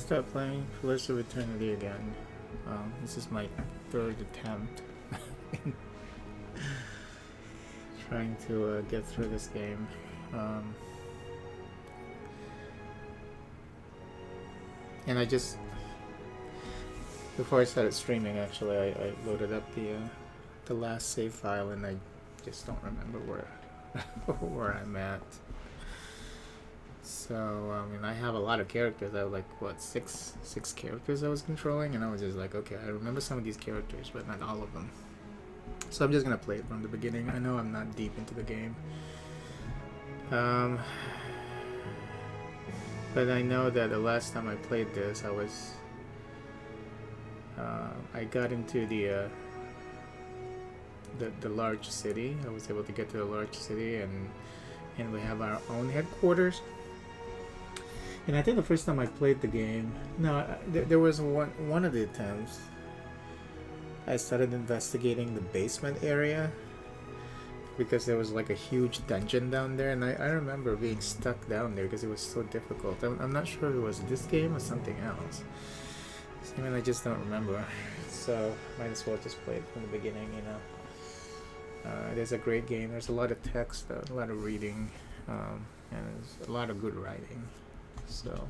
start playing Pillars of Eternity again. This is my third attempt in trying to get through this game. And I just, before I started streaming, actually, I loaded up the last save file, and I just don't remember where I'm at. So I mean, I have a lot of characters. I have like what six characters I was controlling, and I was just like, okay, I remember some of these characters, but not all of them. So I'm just gonna play it from the beginning. I know I'm not deep into the game, but I know that the last time I played this, I got into the large city. I was able to get to the large city, and we have our own headquarters. And I think the first time I played the game, there was one of the attempts. I started investigating the basement area because there was like a huge dungeon down there, and I remember being stuck down there because it was so difficult. I'm not sure if it was this game or something else. I mean, I just don't remember. So might as well just play it from the beginning, you know. There's a great game. There's a lot of text, a lot of reading, and there's a lot of good writing. So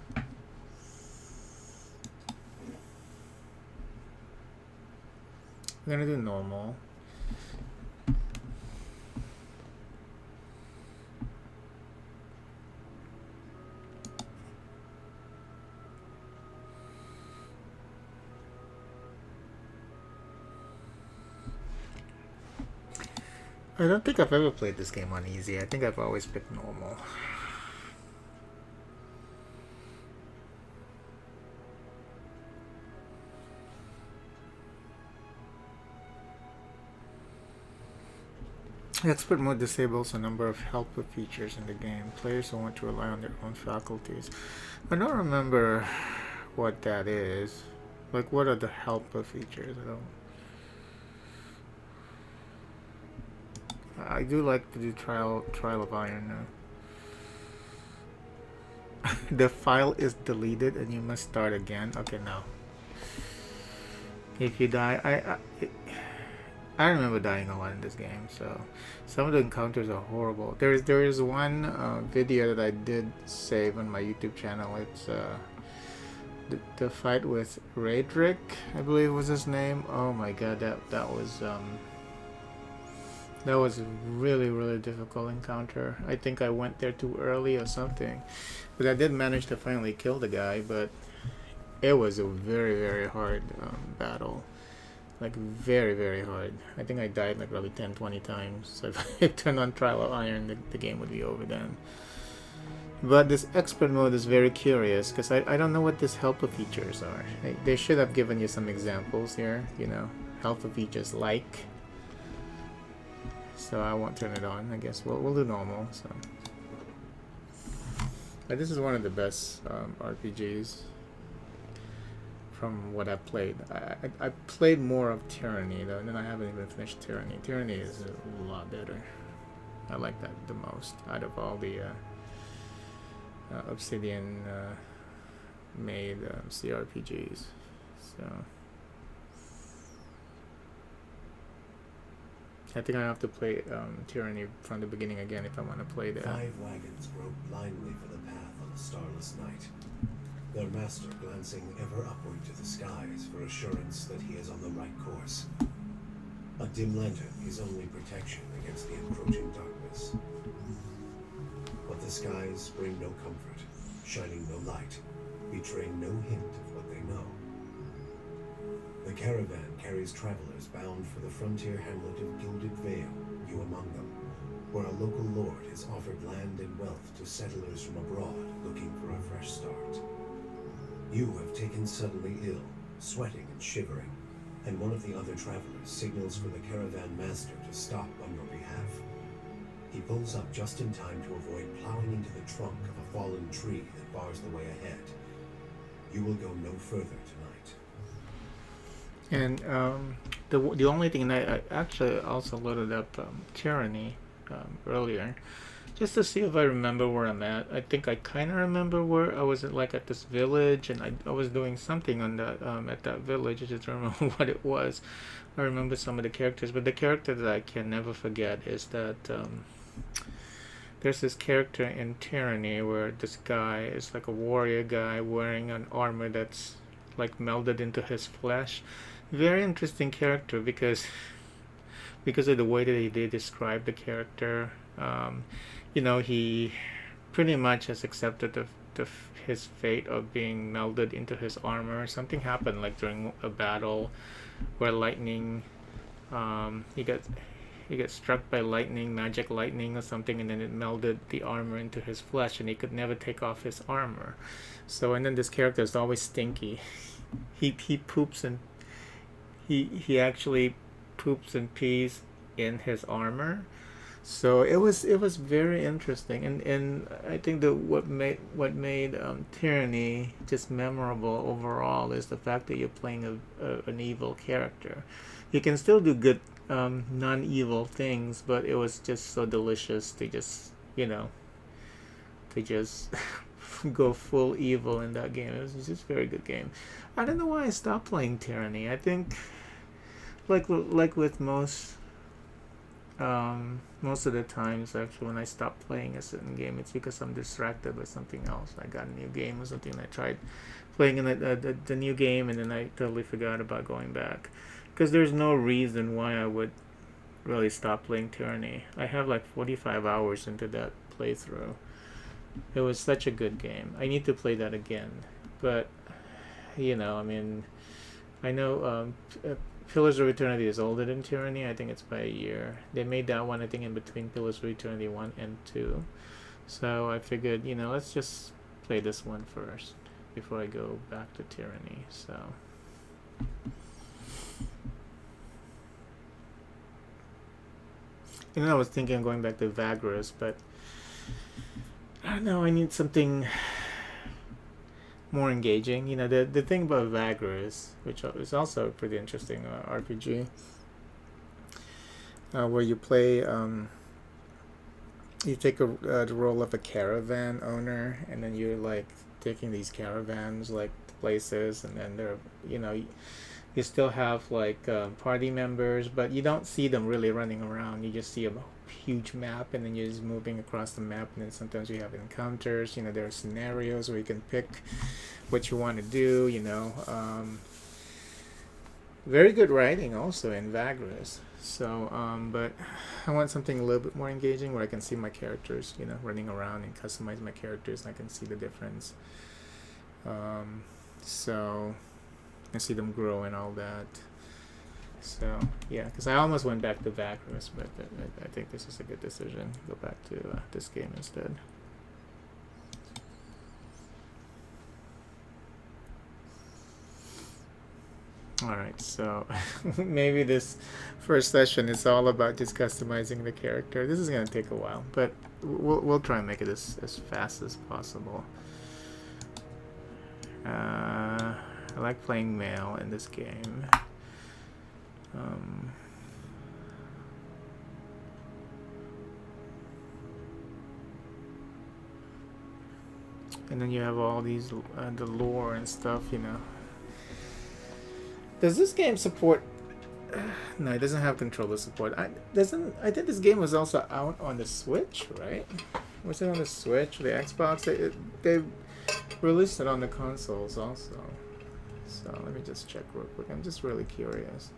we're gonna do normal. I don't think I've ever played this game on easy. I think I've always picked normal. Expert mode disables a number of helper features in the game. Players will want to rely on their own faculties. I don't remember what that is. Like, what are the helper features? I do like to do trial of iron now. The file is deleted and you must start again. Okay, no. If you die, I remember dying a lot in this game, so some of the encounters are horrible. There is one video that I did save on my YouTube channel. It's the fight with Raedric, I believe was his name. Oh my god, that was a really difficult encounter. I think I went there too early or something, but I did manage to finally kill the guy. But it was a very hard battle. Like very hard. I think I died like probably 10-20 times. So if I turned on Trial of Iron, the game would be over then. But this expert mode is very curious because I don't know what these helper features are. They should have given you some examples here, you know, helper features like. So I won't turn it on. I guess we'll do normal. So, but this is one of the best RPGs. From what I've played. I played more of Tyranny though, and then I haven't even finished Tyranny. Tyranny is a lot better. I like that the most out of all the Obsidian made CRPGs. So I think I have to play Tyranny from the beginning again if I want to play that. 5 wagons grope blindly for the path on a starless night. Their master glancing ever upward to the skies for assurance that he is on the right course. A dim lantern is only protection against the encroaching darkness. But the skies bring no comfort, shining no light, betraying no hint of what they know. The caravan carries travelers bound for the frontier hamlet of Gilded Vale, you among them, where a local lord has offered land and wealth to settlers from abroad looking for a fresh start. You have taken suddenly ill, sweating and shivering, and one of the other travelers signals for the caravan master to stop on your behalf. He pulls up just in time to avoid plowing into the trunk of a fallen tree that bars the way ahead. You will go no further tonight. And the only thing that I actually also loaded up Tyranny earlier. just to see if I remember where I'm at. I think I kind of remember where I was at, like at this village, and I was doing something on that at that village. I just don't remember what it was. I remember some of the characters, but the character that I can never forget is that there's this character in Tyranny where this guy is like a warrior guy wearing an armor that's like melded into his flesh. Very interesting character because of the way that they describe the character. He pretty much has accepted his fate of being melded into his armor. Something happened like during a battle where lightning, he got struck by lightning, magic lightning or something, and then it melded the armor into his flesh, and he could never take off his armor. So, and then this character is always stinky. He poops and he actually poops and pees in his armor. So it was very interesting, and I think that what made Tyranny just memorable overall is the fact that you're playing an evil character. You can still do good non-evil things, but it was just so delicious to just go full evil in that game. It was just a very good game. I don't know why I stopped playing Tyranny. I think like with most of the times actually when I stop playing a certain game, it's because I'm distracted by something else. I got a new game or something, and I tried playing in the new game, and then I totally forgot about going back, because there's no reason why I would really stop playing Tyranny. I have like 45 hours into that playthrough. It was such a good game. I need to play that again, but I know Pillars of Eternity is older than Tyranny. I think it's by a year. They made that one, I think, in between Pillars of Eternity 1 and 2. So I figured, let's just play this one first before I go back to Tyranny. So. I was thinking of going back to Vagrus, but I don't know, I need something more engaging. The thing about Vagrus, which is also a pretty interesting RPG, where you play, you take the role of a caravan owner, and then you're like taking these caravans like places, and then you still have like party members, but you don't see them really running around. You just see a huge map, and then you're just moving across the map, and then sometimes you have encounters. There are scenarios where you can pick what you want to do. Very good writing also in Vagrus. So but I want something a little bit more engaging where I can see my characters running around and customize my characters, and I can see the difference. So I see them grow and all that. So yeah, because I almost went back to Vagrus, but I think this is a good decision. Go back to this game instead. Alright, so maybe this first session is all about just customizing the character. This is going to take a while, but we'll try and make it as fast as possible. I like playing male in this game. And then you have all these the lore and stuff. Does this game support? No, it doesn't have controller support. I think this game was also out on the Switch, right? Was it on the Switch, the Xbox? They released it on the consoles also. So let me just check real quick. I'm just really curious.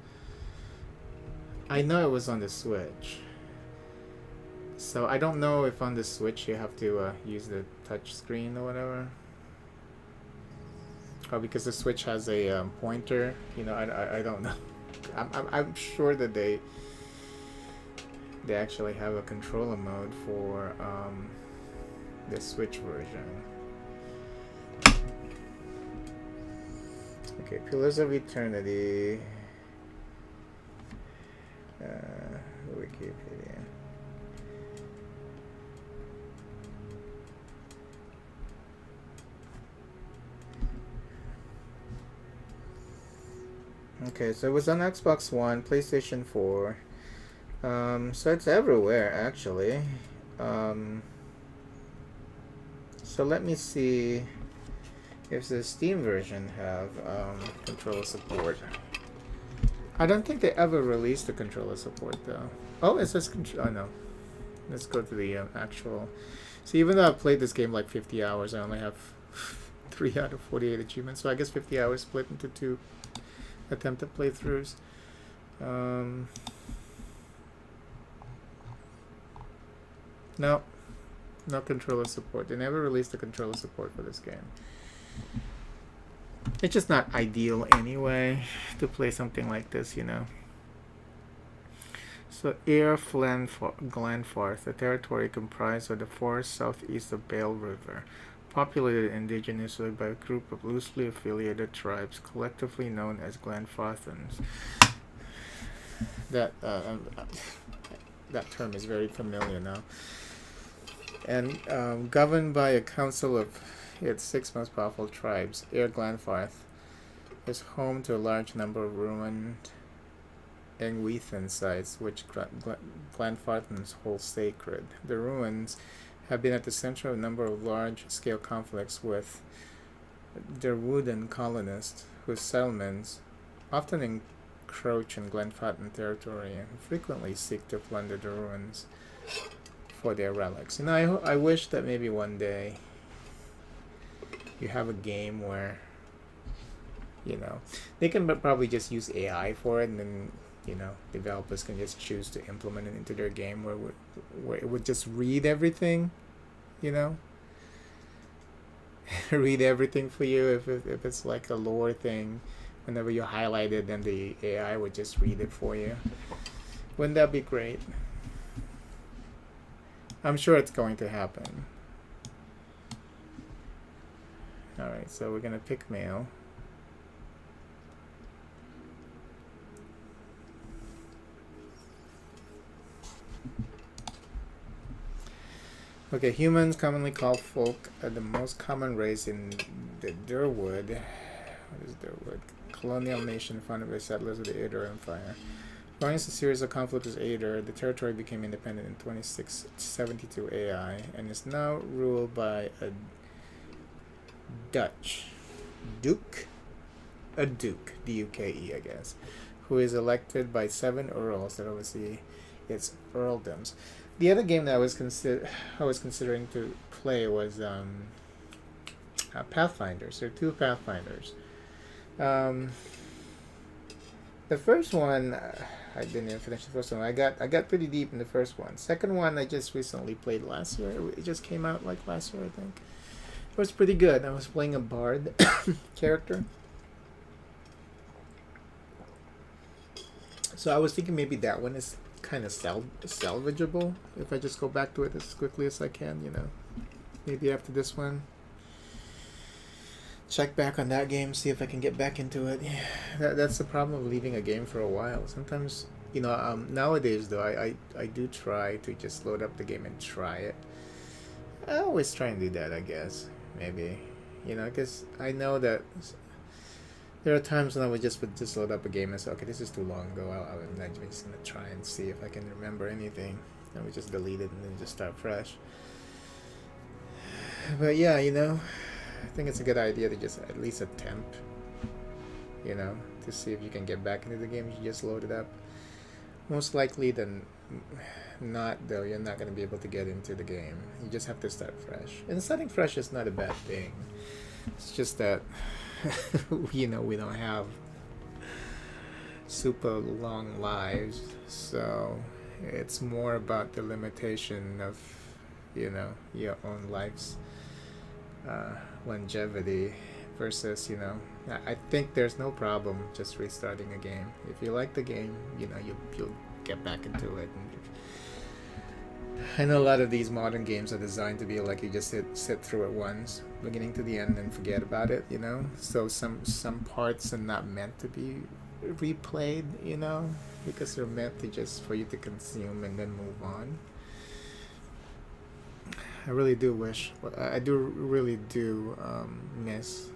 I know it was on the Switch. So I don't know if on the Switch you have to use the touch screen or whatever. Oh, because the Switch has a pointer. I don't know. I'm sure that they actually have a controller mode for the Switch version. Okay, Pillars of Eternity. Wikipedia. Okay, so it was on Xbox One, PlayStation 4. So it's everywhere, actually. So let me see if the Steam version have controller support. I don't think they ever released the controller support though. Oh, it says oh no. Let's go to the actual. So even though I've played this game like 50 hours, I only have 3 out of 48 achievements. So I guess 50 hours split into 2 attempted playthroughs. No, no controller support. They never released the controller support for this game. It's just not ideal anyway to play something like this, you know. So Air Glenfarth, a territory comprised of the forest southeast of Bale River, populated indigenously by a group of loosely affiliated tribes, collectively known as Glenfarthans. That term is very familiar now. And governed by a council of its 6 most powerful tribes, Air Glenfarth is home to a large number of ruined Engwethan sites, which Glenfarthans hold sacred. The ruins have been at the center of a number of large-scale conflicts with Derwoodan colonists, whose settlements often encroach in Glenfarthan territory and frequently seek to plunder the ruins for their relics. And I wish that maybe one day you have a game where, you know, they can probably just use AI for it, and then, you know, developers can just choose to implement it into their game where it would just read everything, you know, read everything for you. If it's like a lore thing, whenever you highlight it, then the AI would just read it for you. Wouldn't that be great? I'm sure it's going to happen. Alright, so we're going to pick male. Okay, humans, commonly called folk, are the most common race in the Durwood. What is Durwood? Colonial nation founded by settlers of the Ader Empire. Following a series of conflicts with Ader, the territory became independent in 2672 AI and is now ruled by a Duke, D-U-K-E, I guess, who is elected by 7 earls that oversee its earldoms. The other game that I was considering to play was Pathfinders. There are 2 Pathfinders. The first one, I didn't even finish the first one. I got pretty deep in the first one. Second one, I just recently played last year. It just came out like last year, I think. It was pretty good. I was playing a bard character. So I was thinking maybe that one is kind of salvageable if I just go back to it as quickly as I can, you know. Maybe after this one, check back on that game, see if I can get back into it. Yeah, that's the problem of leaving a game for a while. Sometimes, you know, nowadays though, I do try to just load up the game and try it. I always try and do that, I guess. Maybe, you know, because I know that there are times when I would just load up a game and say, okay, this is too long ago. I'm just gonna try and see if I can remember anything. I would just delete it and then just start fresh. But yeah, you know, I think it's a good idea to just at least attempt, you know, to see if you can get back into the game. You just load it up. Most likely than not, though, you're not going to be able to get into the game. You just have to start fresh. And starting fresh is not a bad thing. It's just that, you know, we don't have super long lives. So it's more about the limitation of, you know, your own life's longevity versus, you know, I think there's no problem just restarting a game. If you like the game, you know, you'll get back into it. And I know a lot of these modern games are designed to be like you just sit through it once, beginning to the end, and forget about it, you know. So some parts are not meant to be replayed, you know, because they're meant to just for you to consume and then move on. I really do wish, I really do miss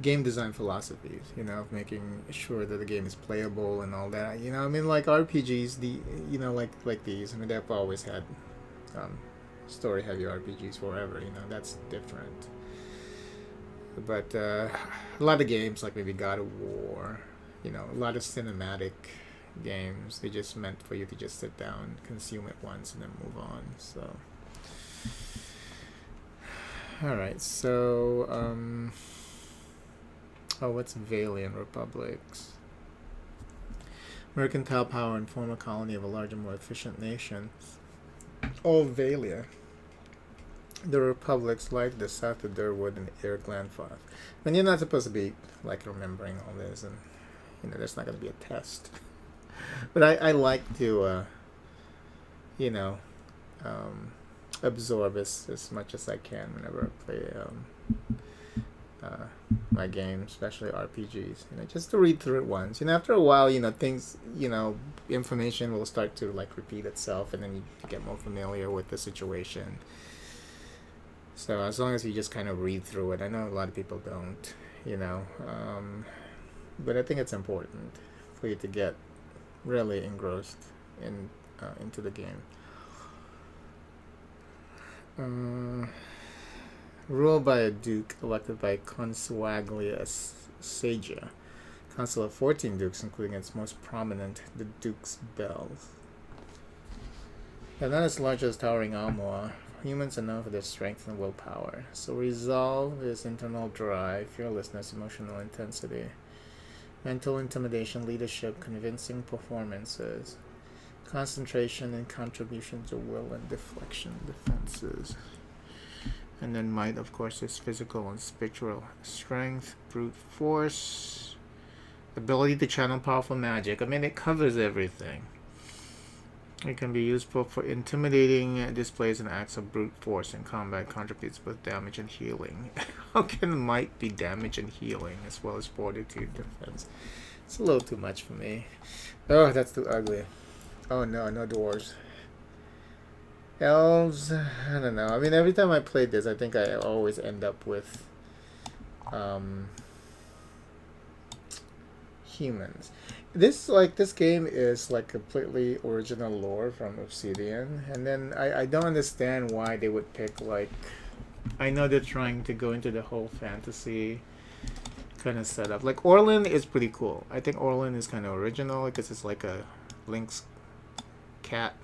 game design philosophies, of making sure that the game is playable and all that. I mean, like RPGs, like these. I mean, they've always had story heavy RPGs forever. That's different. But a lot of games, like maybe God of War, a lot of cinematic games, they just meant for you to just sit down, consume it once, and then move on. So, all right. So, what's Valiant Republics? Mercantile power and former colony of a larger, more efficient nation. Oh, Valia. The republics like the south of Durwood and Air Glanfoth. And you're not supposed to be like remembering all this, and there's not going to be a test. But I like to absorb as much as I can whenever I play my games, especially RPGs. Just to read through it once. After a while, things, information will start to like repeat itself, and then you get more familiar with the situation. So as long as you just kind of read through it, I know a lot of people don't, but I think it's important for you to get really engrossed into the game. Ruled by a duke elected by Consuaglia Sagia, council of 14 dukes, including its most prominent, the Duke's Bells. They're not as large as towering Almoa. Humans are known for their strength and willpower. So resolve is internal drive, fearlessness, emotional intensity, mental intimidation, leadership, convincing performances, concentration and contribution to will and deflection defenses. And then might, of course, is physical and spiritual strength, brute force, ability to channel powerful magic. I mean, it covers everything. It can be used for intimidating displays and acts of brute force in combat, contributes both damage and healing. How can might be damage and healing as well as fortitude defense? It's a little too much for me. Oh, that's too ugly. Oh no, no dwarves. Elves, I don't know. I mean, every time I play this, I think I always end up with humans. This game is like completely original lore from Obsidian, and then I don't understand why they would pick I know they're trying to go into the whole fantasy kind of setup. Like Orlin is pretty cool. I think Orlin is kind of original because it's like a lynx cat,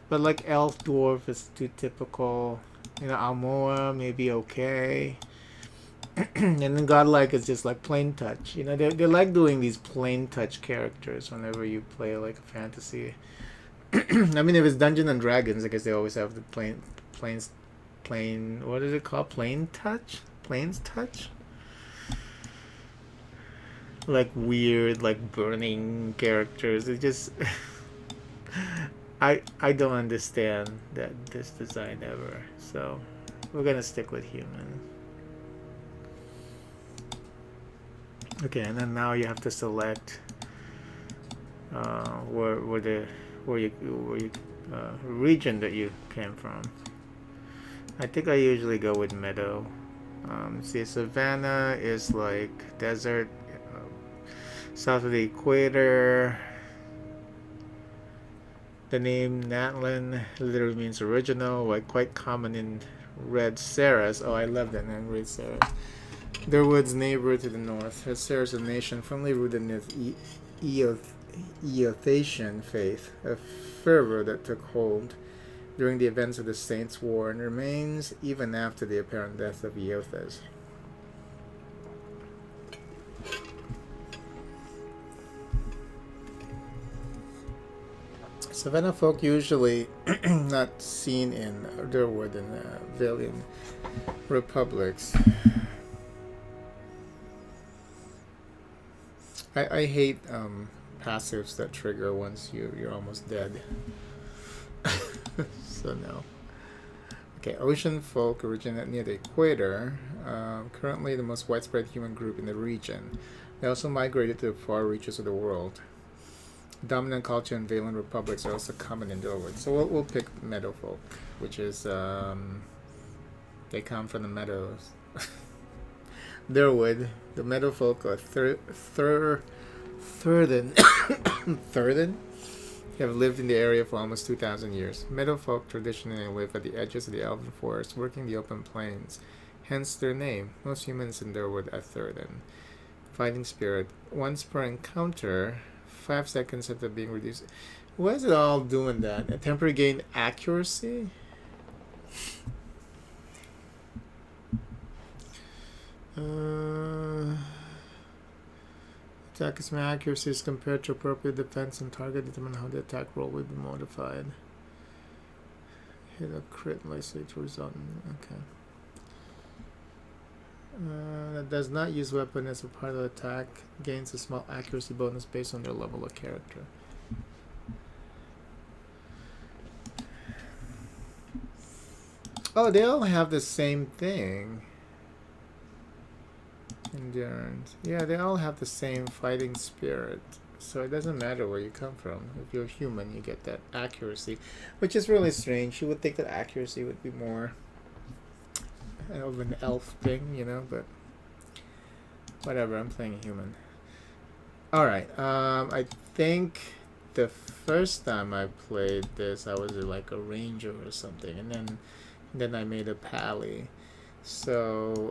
But like elf dwarf is too typical. Almoa maybe okay. And then Godlike is just like plain touch. They like doing these plain touch characters whenever you play like a fantasy. I mean, if it's Dungeons and Dragons, I guess they always have the plain. What is it called? Plain touch. Plains touch. Like weird, like burning characters. It just, I don't understand this design ever. So we're gonna stick with humans. Okay, and then now you have to select region that you came from. I think I usually go with meadow. See, savanna is like desert, south of the equator. The name Natlan literally means original, like quite common in Red Saras. Oh, I love that name, Red Saras. Durwood's neighbor to the north. Red Saras is a nation firmly rooted in its Eothasian faith, a fervor that took hold during the events of the Saints' War and remains even after the apparent death of Eothas. Savannah folk usually not seen in Durwood and Valiant republics. I hate passives that trigger once you're almost dead. So no. Okay, ocean folk originate near the equator. Currently the most widespread human group in the region. They also migrated to the far reaches of the world. Dominant culture in Valiant republics are also common in Durwood. So we'll pick meadow folk, which is they come from the meadows. Durwood, the Meadowfolk are Thurden. Thurden have lived in the area for almost 2,000 years. Meadowfolk traditionally live at the edges of the elven forest, working the open plains. Hence their name. Most humans in Durwood are Thurden. Fighting spirit. Once per encounter, 5 seconds after being reduced. Why is it all doing that? A temporary gain accuracy? Attack is my accuracy is compared to appropriate defense and target determine how the attack roll will be modified. Hit a crit likely to result in okay. That does not use weapon as a part of the attack. Gains a small accuracy bonus based on their level of character. Oh, they all have the same thing. Endurance. Yeah, they all have the same fighting spirit. So it doesn't matter where you come from. If you're human, you get that accuracy. Which is really strange. You would think that accuracy would be more of an elf thing, you know, but whatever, I'm playing a human. Alright, I think the first time I played this, I was like a ranger or something, and then I made a pally. So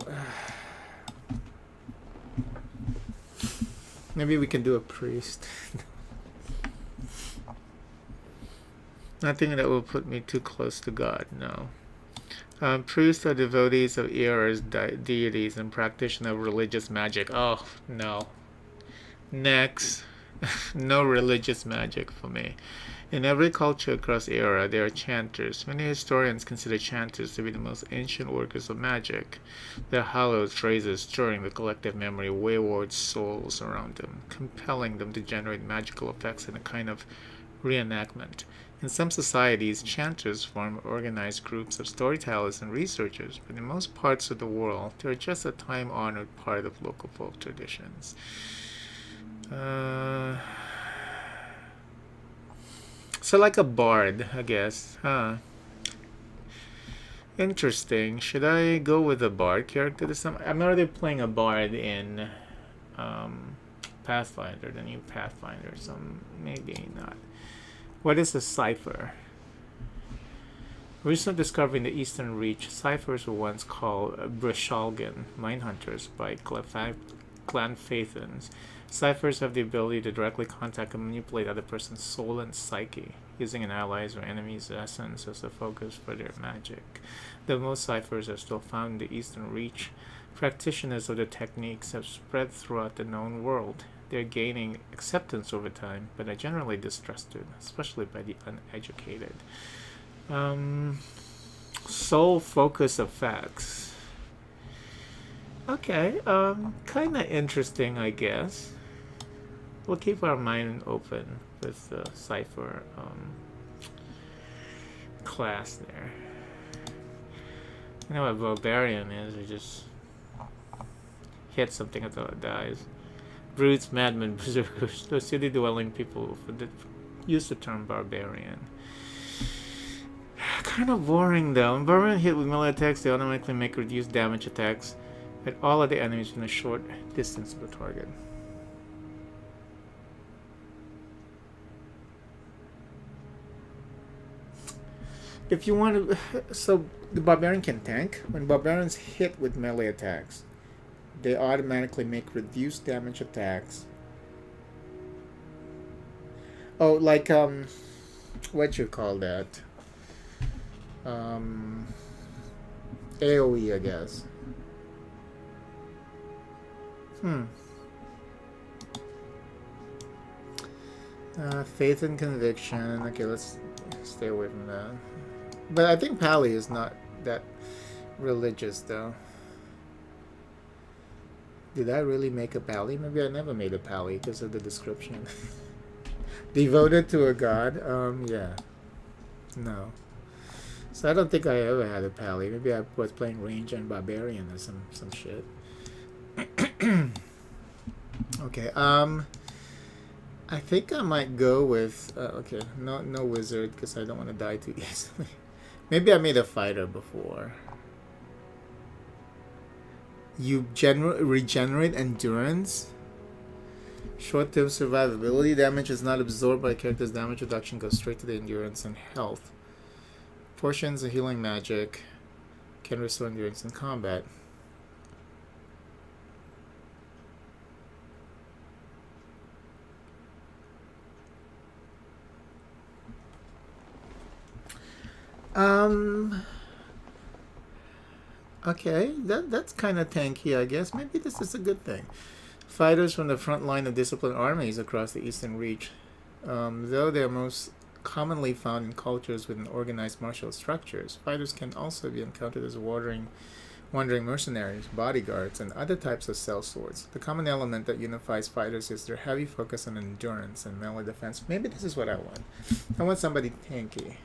maybe we can do a priest. Nothing that will put me too close to God, no. Priests are devotees of Era's deities and practitioners of religious magic. Oh, no. Next. No religious magic for me. In every culture across Era, there are chanters. Many historians consider chanters to be the most ancient workers of magic. Their hallowed phrases stirring the collective memory of wayward souls around them, compelling them to generate magical effects in a kind of reenactment. In some societies, chanters form organized groups of storytellers and researchers, but in most parts of the world, they are just a time-honored part of local folk traditions. So like a bard, I guess, huh? Interesting. Should I go with a bard character this time? I'm already playing a bard in Pathfinder, the new Pathfinder, so maybe not. What is a cipher? Recently discovered in the Eastern Reach, ciphers were once called Brishalgan, mine hunters, by clan Phaethons. Ciphers have the ability to directly contact and manipulate other person's soul and psyche, using an ally's or enemy's essence as the focus for their magic. Though most ciphers are still found in the Eastern Reach, practitioners of the techniques have spread throughout the known world. They're gaining acceptance over time, but are generally distrusted, especially by the uneducated. Soul focus effects. Okay, kind of interesting, I guess. We'll keep our mind open with the cipher class there. You know what barbarian is? We just hit something until it dies. Brutes, madmen, berserkers, those city-dwelling people use the term barbarian. Kind of boring though. When barbarian hit with melee attacks, they automatically make reduced damage attacks at all of the enemies within a short distance of the target. If you want to, so the barbarian can tank. When barbarians hit with melee attacks, they automatically make reduced damage attacks. Oh, like what you call that? AOE, I guess. Faith and conviction. Okay, let's stay away from that. But I think Pally is not that religious, though. Did I really make a Pally? Maybe I never made a Pally because of the description. Devoted to a god? Yeah. No. So I don't think I ever had a Pally. Maybe I was playing Ranger and Barbarian or some shit. Okay, I think I might go with okay, no wizard because I don't want to die too easily. Maybe I made a fighter before. You regenerate endurance. Short-term survivability. Damage is not absorbed by character's damage reduction. Goes straight to the endurance and health. Portions of healing magic. Can restore endurance in combat. Okay, that's kind of tanky, I guess. Maybe this is a good thing. Fighters from the front line of disciplined armies across the Eastern Reach. Though they are most commonly found in cultures with organized martial structures, fighters can also be encountered as wandering mercenaries, bodyguards, and other types of sellswords. The common element that unifies fighters is their heavy focus on endurance and melee defense. Maybe this is what I want. I want somebody tanky.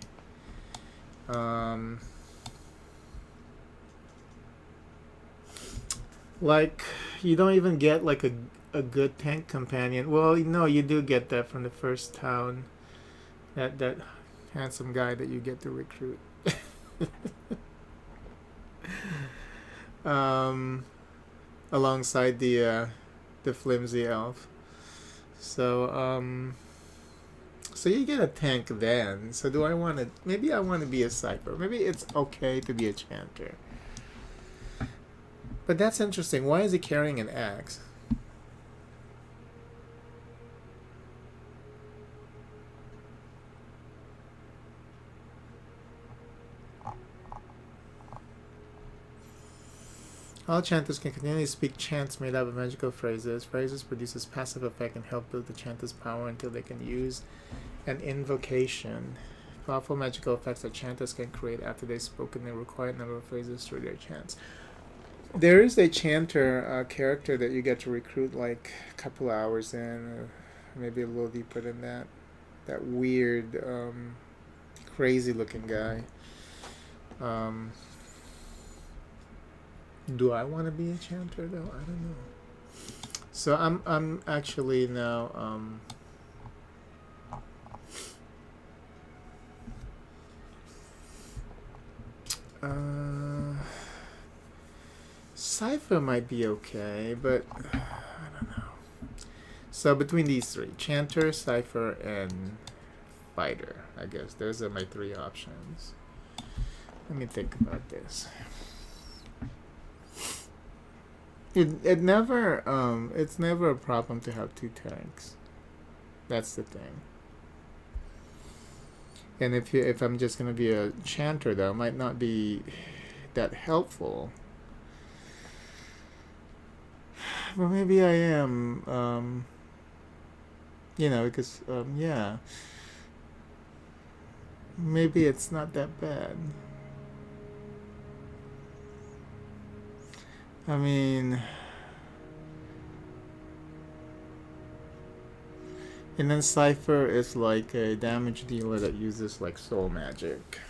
Like, you don't even get like a good tank companion. Well, no, you do get that from the first town. That handsome guy that you get to recruit. Alongside the flimsy elf. So so you get a tank then. So do I want to? Maybe I want to be a Cypher. Maybe it's okay to be a Chanter. But that's interesting. Why is he carrying an axe? All chanters can continually speak chants made up of magical phrases. Phrases produces passive effect and help build the chanter's power until they can use an invocation. Powerful magical effects that chanters can create after they've spoken the required number of phrases through their chants. There is a chanter character that you get to recruit like a couple hours in, or maybe a little deeper than that. That weird, crazy looking guy. Do I want to be a chanter though? I don't know. So I'm actually now Cypher might be okay, but I don't know. So between these three, Chanter, Cypher, and Fighter, I guess those are my three options. Let me think about this. It never it's never a problem to have two tanks. That's the thing. And if I'm just gonna be a Chanter, though, it might not be that helpful. Well, maybe I am, because, yeah. Maybe it's not that bad. I mean... And then Cypher is like a damage dealer that uses, like, soul magic.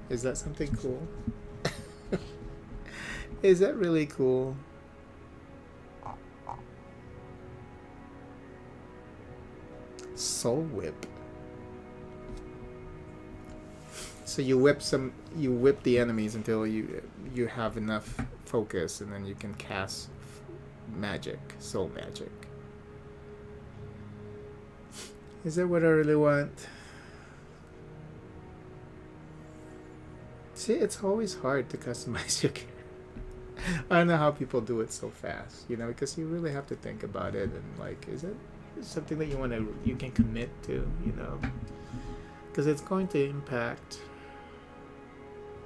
Is that something cool? Is that really cool? Soul whip. So you whip the enemies until you have enough focus, and then you can cast magic, soul magic. Is that what I really want? See, it's always hard to customize your character. I don't know how people do it so fast, because you really have to think about it, and like, is it something that you can commit to, because it's going to impact,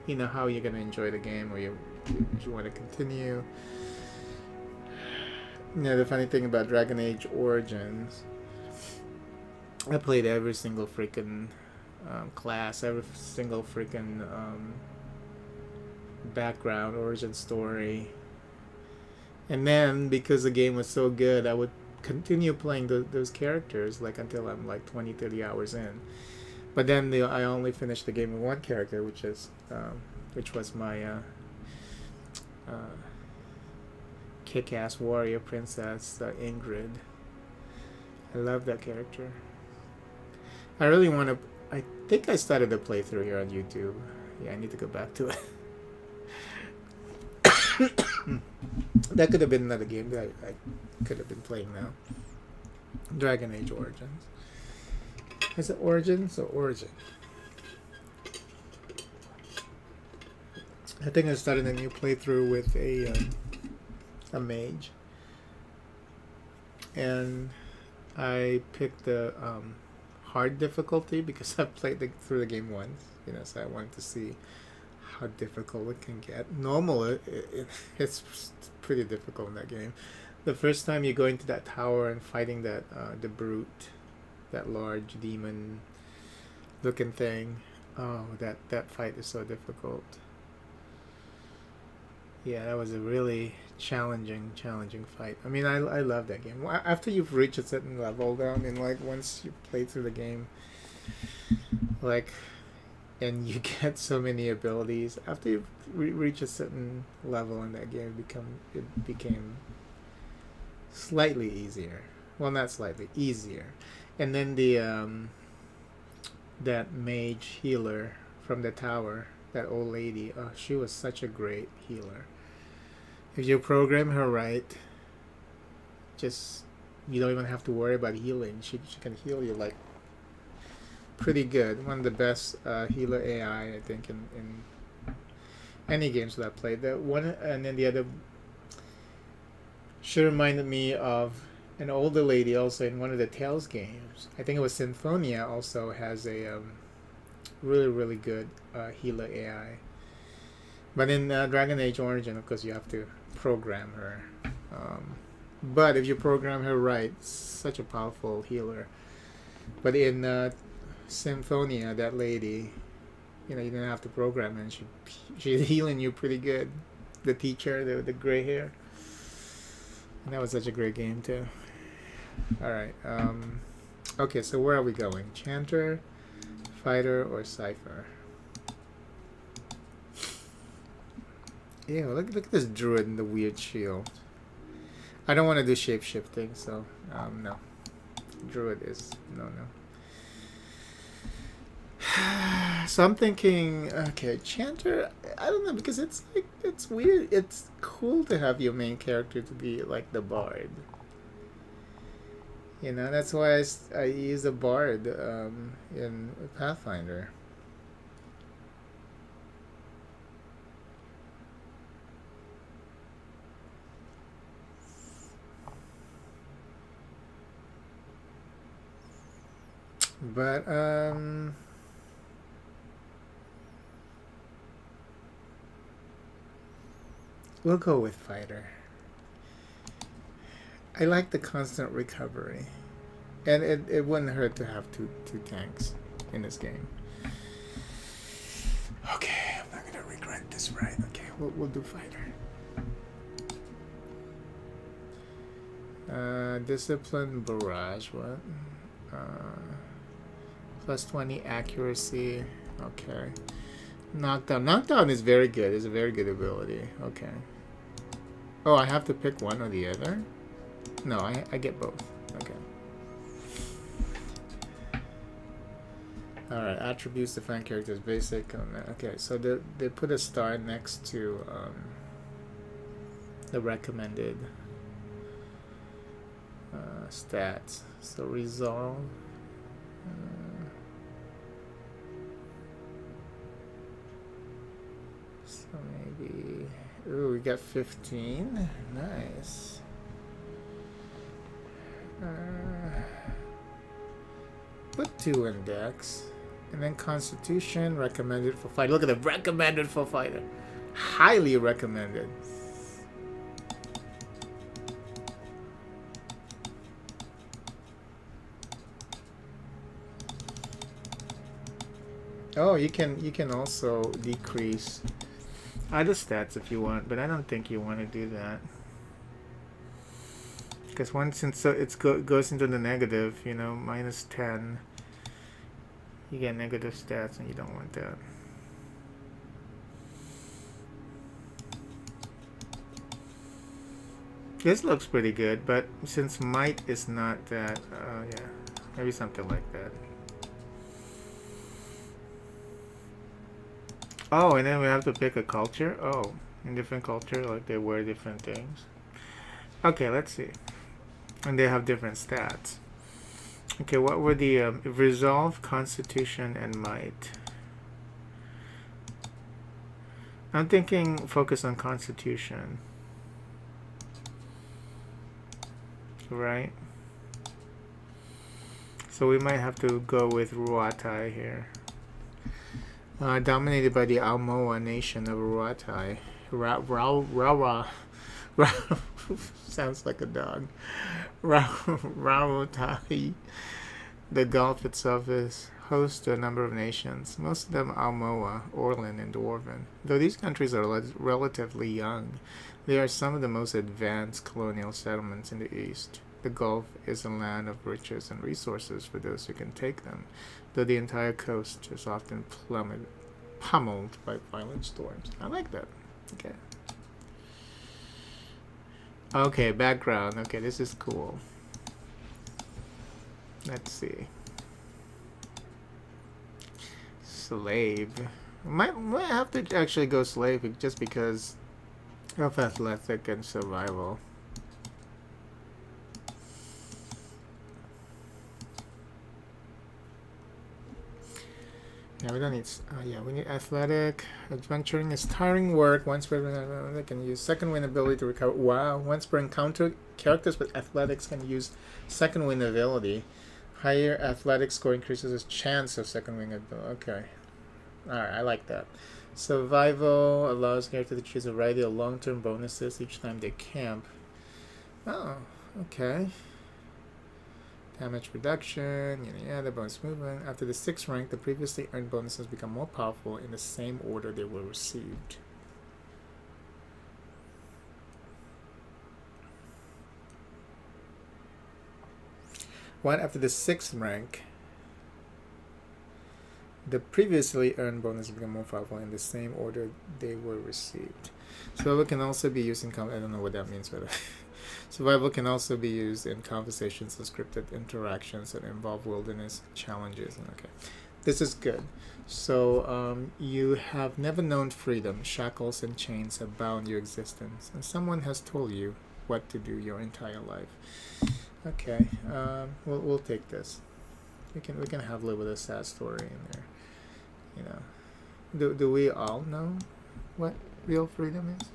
how you're going to enjoy the game, or you want to continue. The funny thing about Dragon Age Origins, I played every single freaking class, every single freaking background, origin story, and then because the game was so good, I would continue playing those characters like until I'm like 20-30 hours in. But then I only finished the game with one character, which was my kick-ass warrior princess, Ingrid. I love that character. I really want to. I think I started the playthrough here on YouTube. Yeah, I need to go back to it. That could have been another game that I could have been playing now. Dragon Age Origins. Is it Origins or Origin? I think I started a new playthrough with a mage, and I picked the hard difficulty because I've played through the game once, so I wanted to see how difficult it can get. Normal, it's pretty difficult in that game. The first time you go into that tower and fighting that the brute, that large demon looking thing, oh, that fight is so difficult. Yeah, that was a really challenging fight. I mean, I love that game. After you've reached a certain level down, and like once you play through the game, like, and you get so many abilities, after you reach a certain level in that game, it became slightly easier. Well, not slightly, easier. And then the that mage healer from the tower, that old lady, oh, she was such a great healer. If you program her right, just you don't even have to worry about healing. She can heal you like pretty good. One of the best healer AI, I think, in any games that I played. That one, and then the other, she reminded me of an older lady also in one of the Tales games. I think it was Symphonia. Also has a really good healer AI. But in Dragon Age Origin, of course, you have to program her. But if you program her right, such a powerful healer. But in Symphonia, that lady, you don't have to program her, and she's healing you pretty good. The teacher, the gray hair. And that was such a great game too. All right. Okay, so where are we going? Chanter, Fighter, or Cipher? Ew, look at this druid in the weird shield. I don't want to do shape-shifting, so no. Druid is no. So I'm thinking, okay, Chanter, I don't know, because it's weird. It's cool to have your main character to be like the bard. That's why I use a bard in Pathfinder. But we'll go with Fighter. I like the constant recovery, and it wouldn't hurt to have two tanks in this game. Okay, I'm not gonna regret this, right? Okay, we'll do Fighter. Discipline Barrage. What? Plus 20 accuracy. Okay. Knockdown. Knockdown is very good. It's a very good ability. Okay. Oh, I have to pick one or the other? No, I get both. Okay. Alright, attributes define characters basic. Okay, so they put a star next to the recommended stats. So resolve. So maybe... Ooh, we got 15. Nice. Put 2 in Dex. And then Constitution, recommended for fighter. Look at the recommended for fighter. Highly recommended. Oh, you can also decrease other stats if you want, but I don't think you want to do that. Because once it goes into the negative, minus 10, you get negative stats, and you don't want that. This looks pretty good, but since might is not that, yeah, maybe something like that. Oh, and then we have to pick a culture? Oh, in different culture, like they wear different things. Okay, let's see. And they have different stats. Okay, what were the resolve, constitution, and might? I'm thinking focus on constitution. Right? So we might have to go with Ruatai here. Dominated by the Almoa nation of Ruatai. Sounds like a dog. Rauatai. The Gulf itself is host to a number of nations, most of them Almoa, Orlan, and Dwarven. Though these countries are relatively young, they are some of the most advanced colonial settlements in the East. The Gulf is a land of riches and resources for those who can take them, though the entire coast is often pummeled by violent storms. I like that. Okay. Okay, background. Okay, this is cool. Let's see. Slave. Might have to actually go slave just because of athletic and survival. Yeah, we don't need. We need athletic. Adventuring is tiring work. Once per they can use second wind ability to recover. Wow! Once per encounter, characters with athletics can use second wind ability. Higher athletic score increases his chance of second wing ability. Okay, all right, I like that. Survival allows characters to choose a variety of long-term bonuses each time they camp. Oh, okay. Damage reduction, the bonus movement. After the 6th rank, the previously earned bonuses become more powerful in the same order they were received. After the 6th rank, the previously earned bonuses become more powerful in the same order they were received. Survival can also be used in I don't know what that means, but survival can also be used in conversations or scripted interactions that involve wilderness challenges. Okay, this is good. So you have never known freedom. Shackles and chains have bound your existence, and someone has told you what to do your entire life. Okay, we'll take this. We can have a little bit of sad story in there. Do we all know what real freedom is?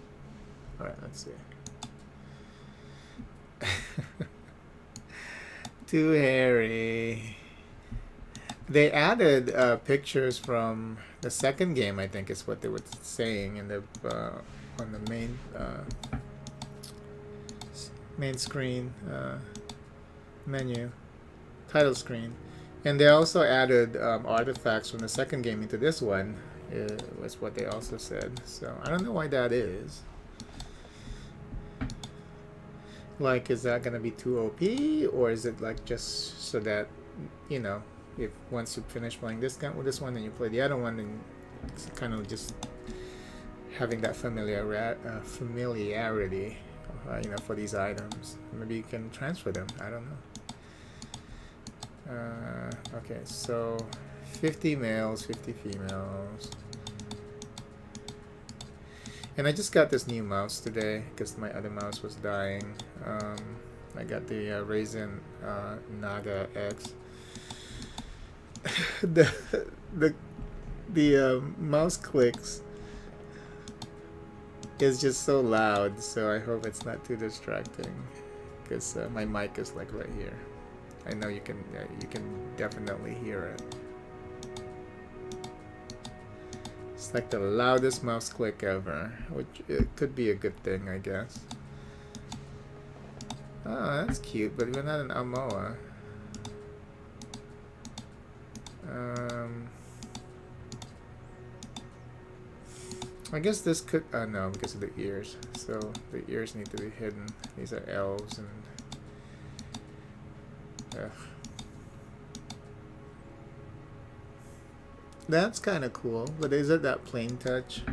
All right, let's see. Too hairy. They added pictures from the second game. I think is what they were saying in the on the main screen menu, title screen, and they also added artifacts from the second game into this one. Was what they also said. So I don't know why that is. Like, is that gonna be too OP, or is it like just so that if once you finish playing this one and you play the other one, then it's kind of just having that familiarity, for these items. Maybe you can transfer them. I don't know. Okay, so 50 males, 50 females. And I just got this new mouse today because my other mouse was dying. I got the Ryzen Naga X. the mouse clicks is just so loud, so I hope it's not too distracting because my mic is like right here. I know you can definitely hear it. It's like the loudest mouse click ever, which it could be a good thing, I guess. Oh, that's cute, but we're not an Almoa. I guess this could... no, because of the ears. So the ears need to be hidden. These are elves and... Ugh. That's kind of cool, but is it that plain touch?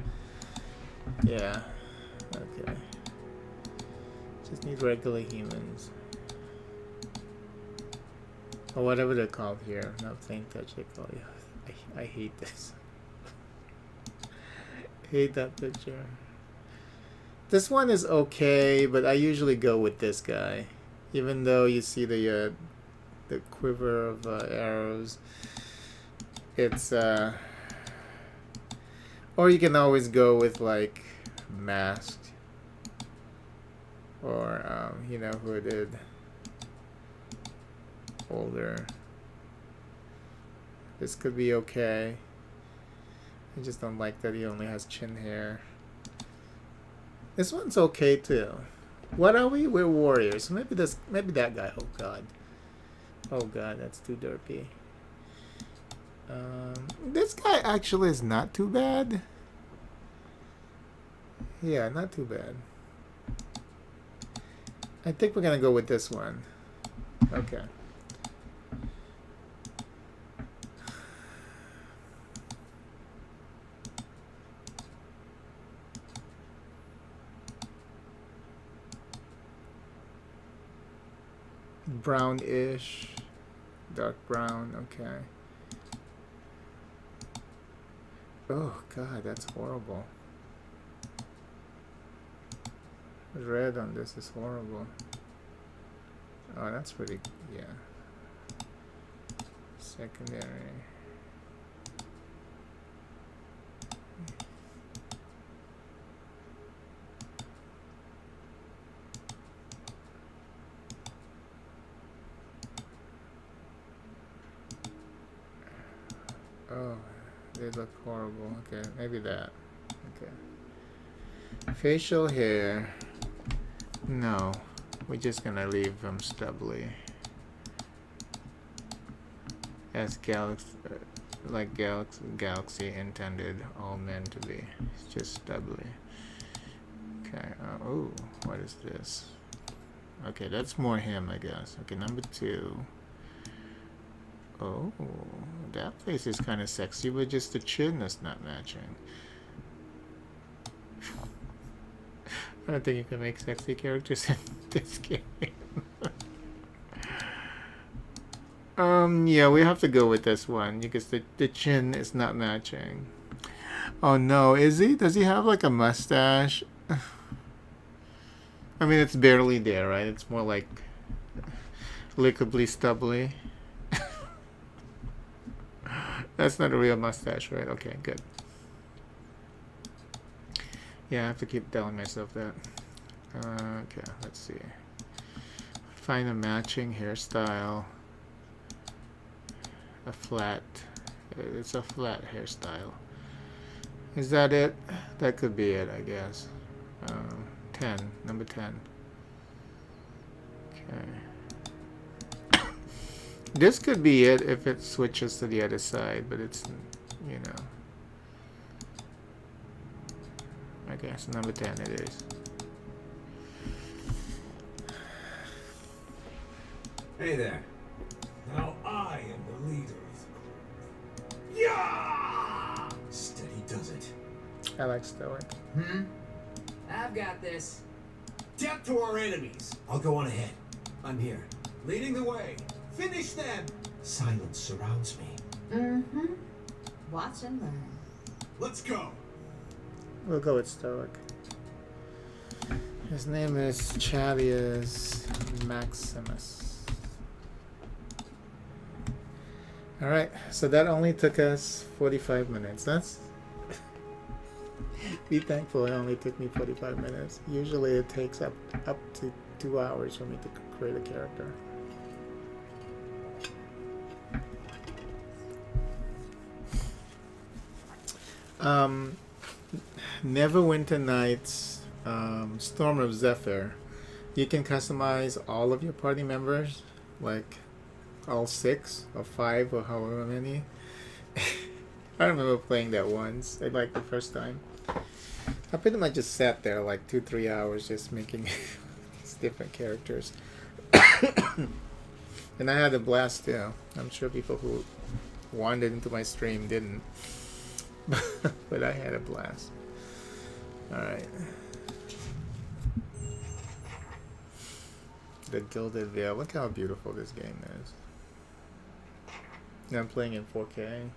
Yeah. Okay. Just need regular humans. Or whatever they're called here. Not plain touch, they call you. I hate this. I hate that picture. This one is okay, but I usually go with this guy, even though you see the quiver of arrows. It's or you can always go with like masked, or you know, hooded, older. This could be okay. I just don't like that he only has chin hair. This one's okay too. What are we? We're warriors. Maybe this. Maybe that guy. Oh god. Oh god, that's too derpy. This guy actually is not too bad. Yeah, not too bad. I think we're gonna go with this one. Okay. Brownish, dark brown. Okay. Oh god, that's horrible. Red on this is horrible. Oh, that's pretty. Yeah. Secondary. Oh, they look horrible. Okay, maybe that. Okay. Facial hair. No, we're just gonna leave them stubbly. As galaxy intended all men to be. It's just stubbly. Okay. Oh, what is this? Okay, that's more him, I guess. Okay, number 2. Oh, that face is kind of sexy, but just the chin is not matching. I don't think you can make sexy characters in this game. Yeah, we have to go with this one because the chin is not matching. Oh no, is he? Does he have like a mustache? I mean, it's barely there, right? It's more like lickably stubbly. That's not a real mustache, right? Okay, good. Yeah, I have to keep telling myself that. Okay, let's see. Find a matching hairstyle. A flat. It's a flat hairstyle. Is that it? That could be it, I guess. 10. Number 10. Okay. This could be it if it switches to the other side, but it's, you know. Okay, so number 10 it is. Hey there. Now I am the leader. Yeah! Steady does it. I like stoic. I've got this. Death to our enemies. I'll go on ahead. I'm here. Leading the way. Finish them. Silence surrounds me. Watch and learn. Let's go. We'll go with stoic. His name is Chalius Maximus. Alright, so that only took us 45 minutes. That's... Be thankful it only took me 45 minutes. Usually it takes up to 2 hours for me to create a character. Neverwinter Nights, Storm of Zephyr. You can customize all of your party members, like all 6 or 5 or however many. I remember playing that once. I liked the first time. I pretty much just sat there like 2-3 hours just making these different characters. And I had a blast too. I'm sure people who wandered into my stream didn't. But I had a blast. Alright. The Gilded Veil. Look how beautiful this game is. And I'm playing in 4K.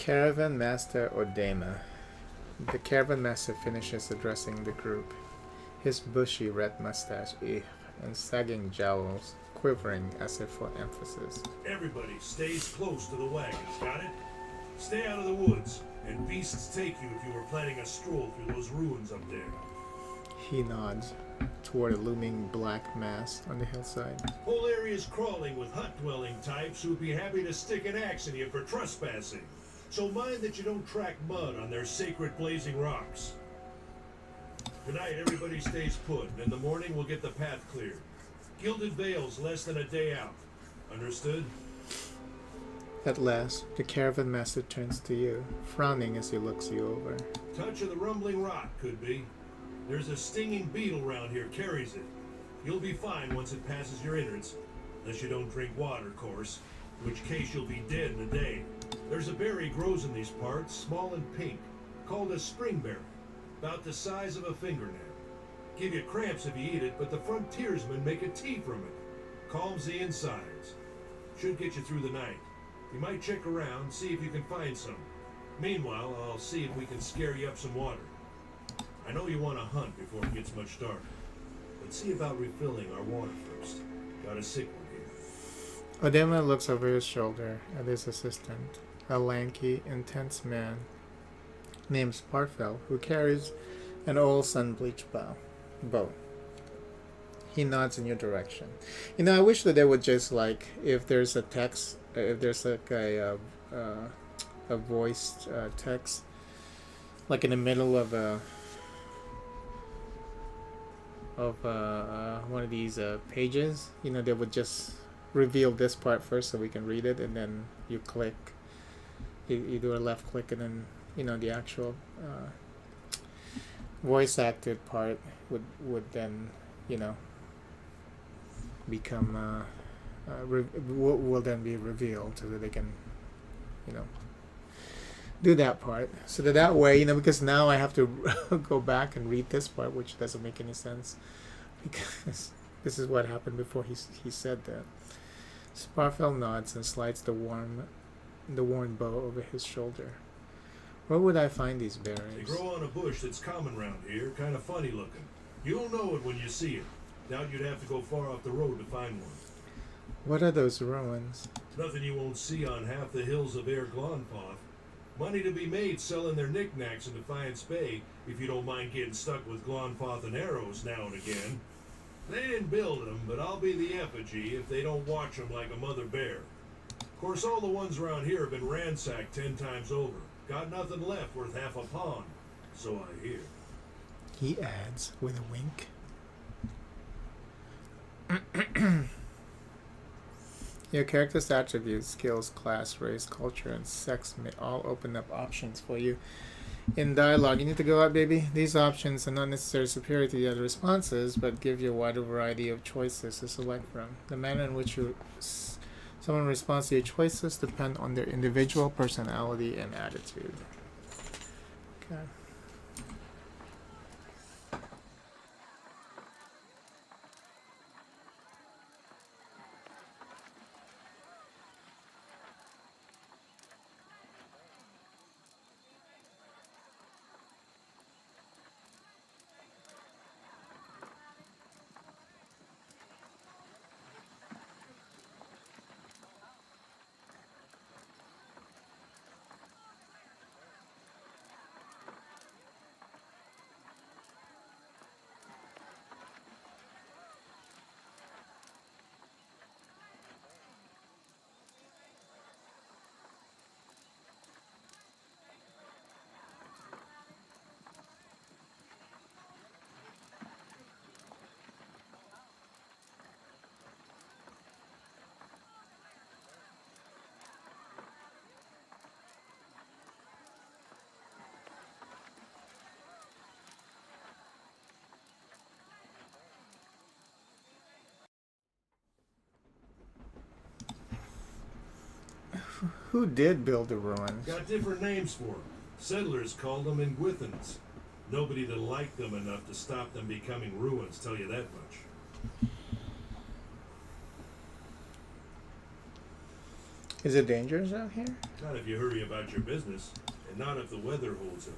Caravan Master Odema. The Caravan Master finishes addressing the group, his bushy red mustache and sagging jowls quivering as if for emphasis. Everybody stays close to the wagons, got it? Stay out of the woods, and beasts take you if you were planning a stroll through those ruins up there. He nods toward a looming black mass on the hillside. Whole area's crawling with hut-dwelling types who'd be happy to stick an axe in you for trespassing. So mind that you don't track mud on their sacred blazing rocks. Tonight, everybody stays put, and in the morning we'll get the path cleared. Gilded Vale's less than a day out. Understood? At last, the Caravan Master turns to you, frowning as he looks you over. Touch of the rumbling rock, could be. There's a stinging beetle round here carries it. You'll be fine once it passes your innards. Unless you don't drink water, of course. In which case you'll be dead in a day. There's a berry grows in these parts, small and pink, called a springberry. About the size of a fingernail. Give you cramps if you eat it, but the frontiersmen make a tea from it. Calms the insides. Should get you through the night. You might check around, see if you can find some. Meanwhile, I'll see if we can scare you up some water. I know you want to hunt before it gets much darker. Let's see about refilling our water first. Got a sick one here. Odema looks over his shoulder at his assistant, a lanky, intense man named Sparfell, who carries an old sun-bleached bow. He nods in your direction. You know, I wish that they would just, like, if there's a text, if there's like a voiced text, like in the middle of one of these pages, you know, they would just reveal this part first so we can read it, and then you click, you do a left click, and then, you know, the actual voice acted part would then, you know, become will then be revealed so that they can, you know, do that part. So that way, you know, because now I have to go back and read this part, which doesn't make any sense because this is what happened before he said that. Sparfell nods and slides the worn bow over his shoulder. Where would I find these berries? They grow on a bush that's common round here, kind of funny looking. You'll know it when you see it. Doubt you'd have to go far off the road to find one. What are those ruins? Nothing you won't see on half the hills of Air Glonfoth. Money to be made selling their knickknacks in Defiance Bay, if you don't mind getting stuck with Glonfoth and arrows now and again. They didn't build them, but I'll be the effigy if they don't watch them like a mother bear. Of course, all the ones around here have been ransacked 10 times over. Got nothing left worth half a pond, so I hear. He adds with a wink. Your character's attributes, skills, class, race, culture, and sex may all open up options for you. In dialogue, you need to go out, baby. These options are not necessarily superior to the other responses, but give you a wider variety of choices to select from. The manner in which someone responds to your choices depend on their individual personality and attitude. Okay. Who did build the ruins? Got different names for them. Settlers called them Ingwithans. Nobody that liked them enough to stop them becoming ruins, tell you that much. Is it dangerous out here? Not if you hurry about your business, and not if the weather holds up.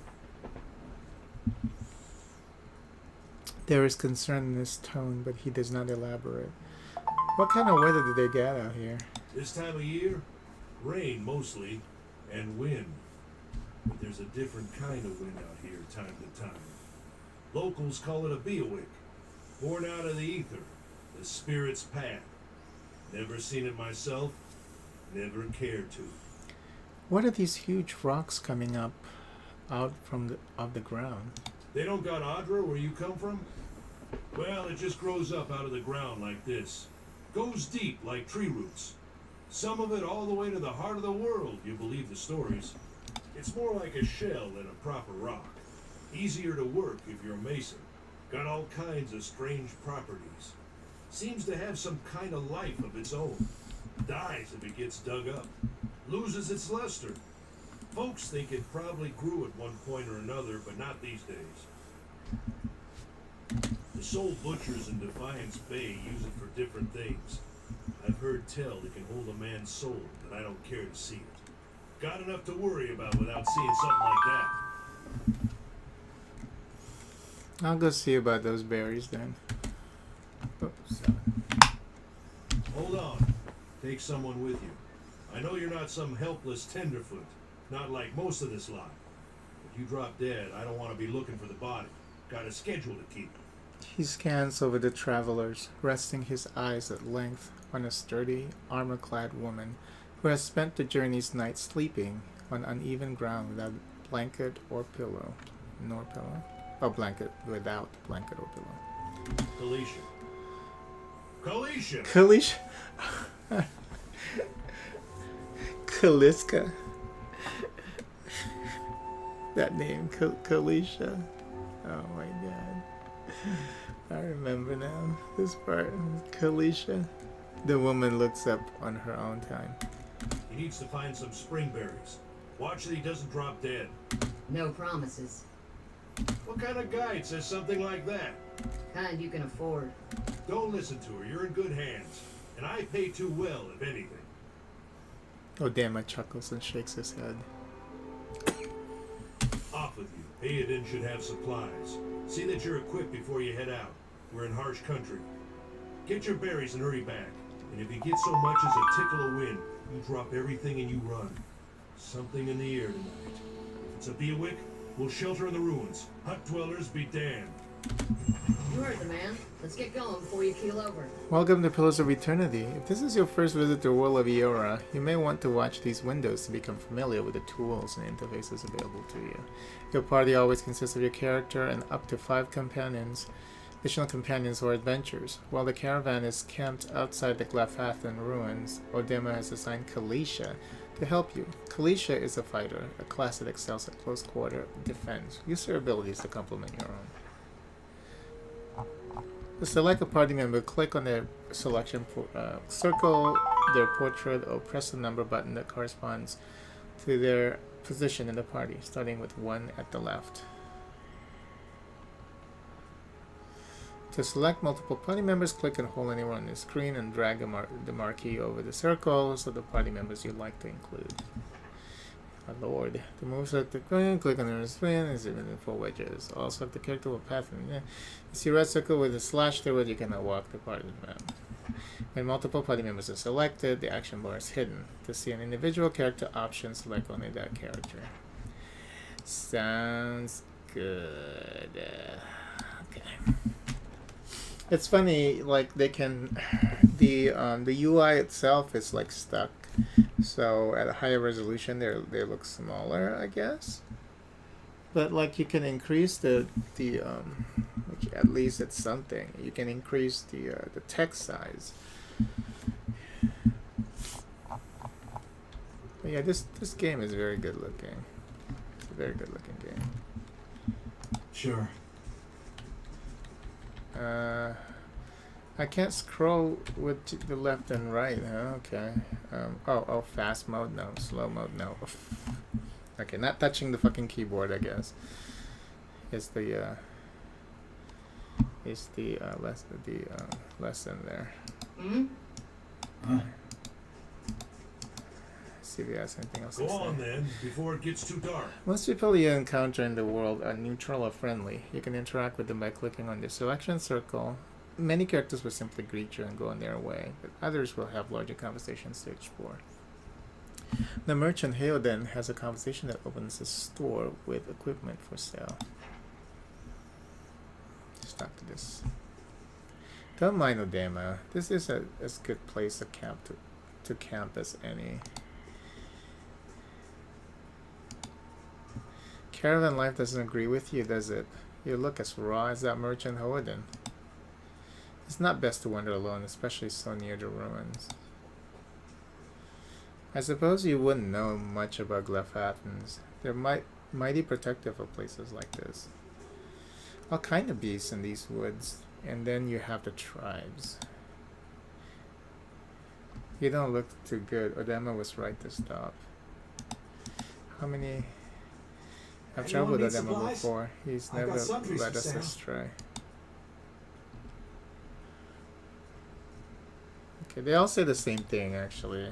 There is concern in his tone, but he does not elaborate. What kind of weather do they get out here? This time of year, rain mostly, and wind. But there's a different kind of wind out here time to time. Locals call it a beawick, born out of the ether, the spirit's path. Never seen it myself, never cared to. What are these huge rocks coming up out from the ground? They don't got Adra where you come from? Well, it just grows up out of the ground like this. Goes deep like tree roots. Some of it all the way to the heart of the world, you believe the stories. It's more like a shell than a proper rock. Easier to work if you're a mason. Got all kinds of strange properties. Seems to have some kind of life of its own. Dies if it gets dug up. Loses its luster. Folks think it probably grew at one point or another, but not these days. The soul butchers in Defiance Bay use it for different things. I've heard tell it can hold a man's soul, but I don't care to see it. Got enough to worry about without seeing something like that. I'll go see about those berries then. Oh, 7. Hold on. Take someone with you. I know you're not some helpless tenderfoot, not like most of this lot. If you drop dead, I don't want to be looking for the body. Got a schedule to keep. He scans over the travelers, resting his eyes at length on a sturdy, armor-clad woman who has spent the journey's night sleeping on uneven ground without blanket or pillow. Nor pillow. Oh, blanket without blanket or pillow. Kalisha. Kalisha! Kalish. Kaliska. That name, Kalisha. Oh my god. I remember now. This part. Kalisha. The woman looks up on her own time. He needs to find some spring berries. Watch that he doesn't drop dead. No promises. What kind of guide says something like that? Kind you can afford. Don't listen to her. You're in good hands. And I pay too well, if anything. Odema chuckles and shakes his head. Off with you. Aiden should have supplies. See that you're equipped before you head out. We're in harsh country. Get your berries and hurry back. And if you get so much as a tickle of wind, you drop everything and you run. Something in the air tonight. If it's a beawick, we'll shelter in the ruins. Hut dwellers be damned. You heard the man. Let's get going before you keel over. Welcome to Pillars of Eternity. If this is your first visit to the world of Eora, you may want to watch these windows to become familiar with the tools and interfaces available to you. Your party always consists of your character and up to 5 companions, additional companions or adventures. While the caravan is camped outside the Glafathan ruins, Odema has assigned Kalisha to help you. Kalisha is a fighter, a class that excels at close quarter defense. Use her abilities to complement your own. To select a party member, click on their selection, circle their portrait, or press the number button that corresponds to their position in the party, starting with 1 at the left. To select multiple party members, click and hold anywhere on the screen and drag the marquee over the circles of the party members you'd like to include. My lord. To move select the screen, click on the screen and zoom in 4 wedges. Also, if the character will path in you see a red circle with a slash through it, you cannot walk the party map. When multiple party members are selected, the action bar is hidden. To see an individual character option, select only that character. Sounds good. Okay. It's funny, like they can, the UI itself is like stuck. So at a higher resolution, they look smaller, I guess. But like you can increase the which at least it's something. You can increase the text size. But yeah, this game is very good looking. It's a very good looking game. Sure. I can't scroll with the left and right. Huh? Okay. Oh, fast mode? No. Slow mode? No. Okay, not touching the fucking keyboard, I guess. It's the lesson there. Hmm? Huh? see if he has anything else Go to say. on then, before it gets too dark. Most people you encounter in the world are neutral or friendly. You can interact with them by clicking on the selection circle. Many characters will simply greet you and go on their way, but others will have larger conversations to explore. The merchant Heoden has a conversation that opens a store with equipment for sale. Just talk to this. Don't mind Odema. This is as good place to camp as any. Caravan life doesn't agree with you, does it? You look as raw as that merchant Hoden. It's not best to wander alone, especially so near the ruins. I suppose you wouldn't know much about Glefatans. They're mighty protective of places like this. All kind of beasts in these woods, and then you have the tribes. You don't look too good. Odema was right to stop. How many... I've traveled with Odema before. He's never led us astray. Okay, they all say the same thing actually.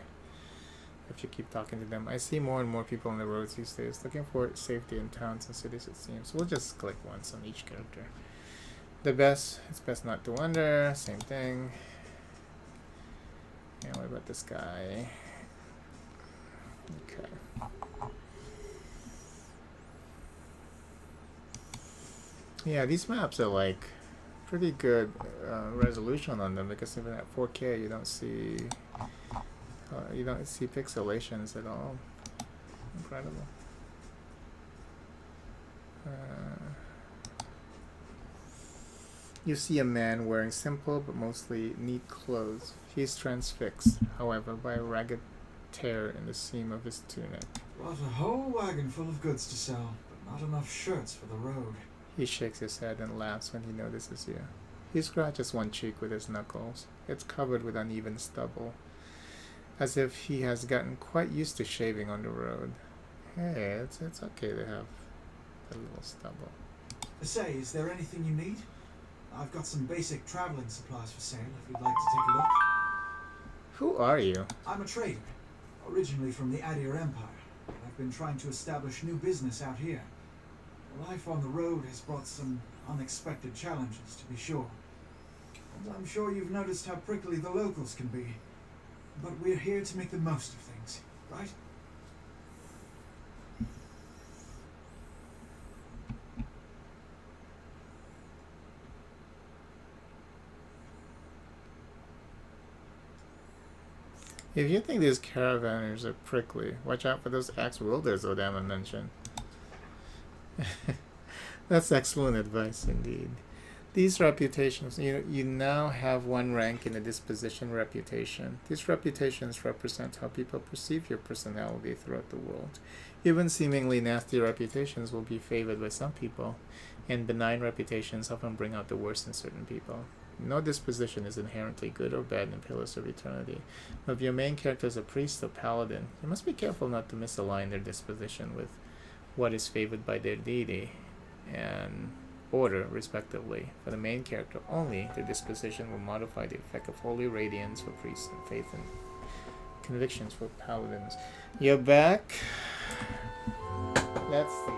If you keep talking to them. I see more and more people on the roads these days looking for safety in towns and cities, it seems. We'll just click once on each character. It's best not to wander, same thing. And what about this guy? Okay. Yeah, these maps are like pretty good resolution on them, because even at 4K you don't see pixelations at all. Incredible. You see a man wearing simple but mostly neat clothes. He is transfixed, however, by a ragged tear in the seam of his tunic. Brought a whole wagon full of goods to sell, but not enough shirts for the road. He shakes his head and laughs when he notices you. He scratches one cheek with his knuckles. It's covered with uneven stubble, as if he has gotten quite used to shaving on the road. Hey, it's okay to have a little stubble. Say, is there anything you need? I've got some basic traveling supplies for sale if you'd like to take a look. Who are you? I'm a trader, originally from the Adir Empire, and I've been trying to establish new business out here. Life on the road has brought some unexpected challenges, to be sure. And I'm sure you've noticed how prickly the locals can be. But we're here to make the most of things, right? If you think these caravanners are prickly, watch out for those axe-wielders Odama mentioned. That's excellent advice indeed. These reputations, you now have one rank in the disposition reputation. These reputations represent how people perceive your personality throughout the world. Even seemingly nasty reputations will be favored by some people, and benign reputations often bring out the worst in certain people. No disposition is inherently good or bad in Pillars of Eternity. But if your main character is a priest or paladin, you must be careful not to misalign their disposition with what is favored by their deity and order, respectively. For the main character only, their disposition will modify the effect of holy radiance for priests and faith and convictions for paladins. You're back. Let's see.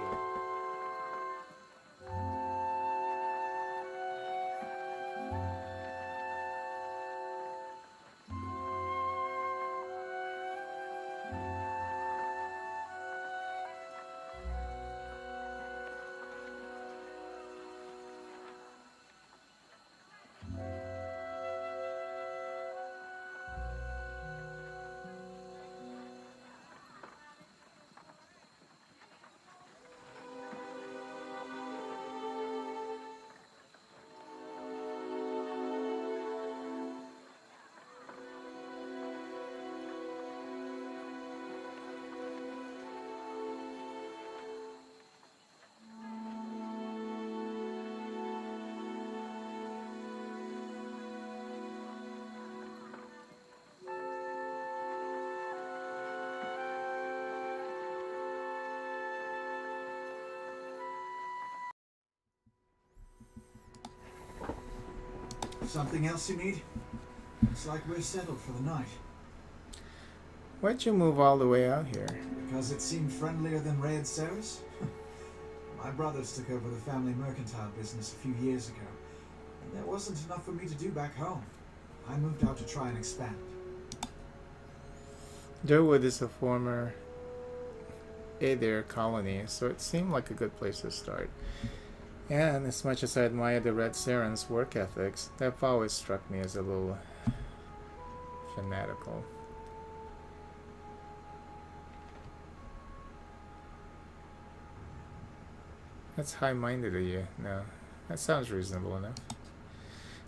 Something else you need? Looks like we're settled for the night. Why'd you move all the way out here? Because it seemed friendlier than Raid Ceres? My brothers took over the family mercantile business a few years ago, and there wasn't enough for me to do back home. I moved out to try and expand. Durwood is a former Adair colony, so it seemed like a good place to start. And as much as I admire the Red Saren's work ethics, they've always struck me as a little fanatical. That's high-minded of you. No, that sounds reasonable enough.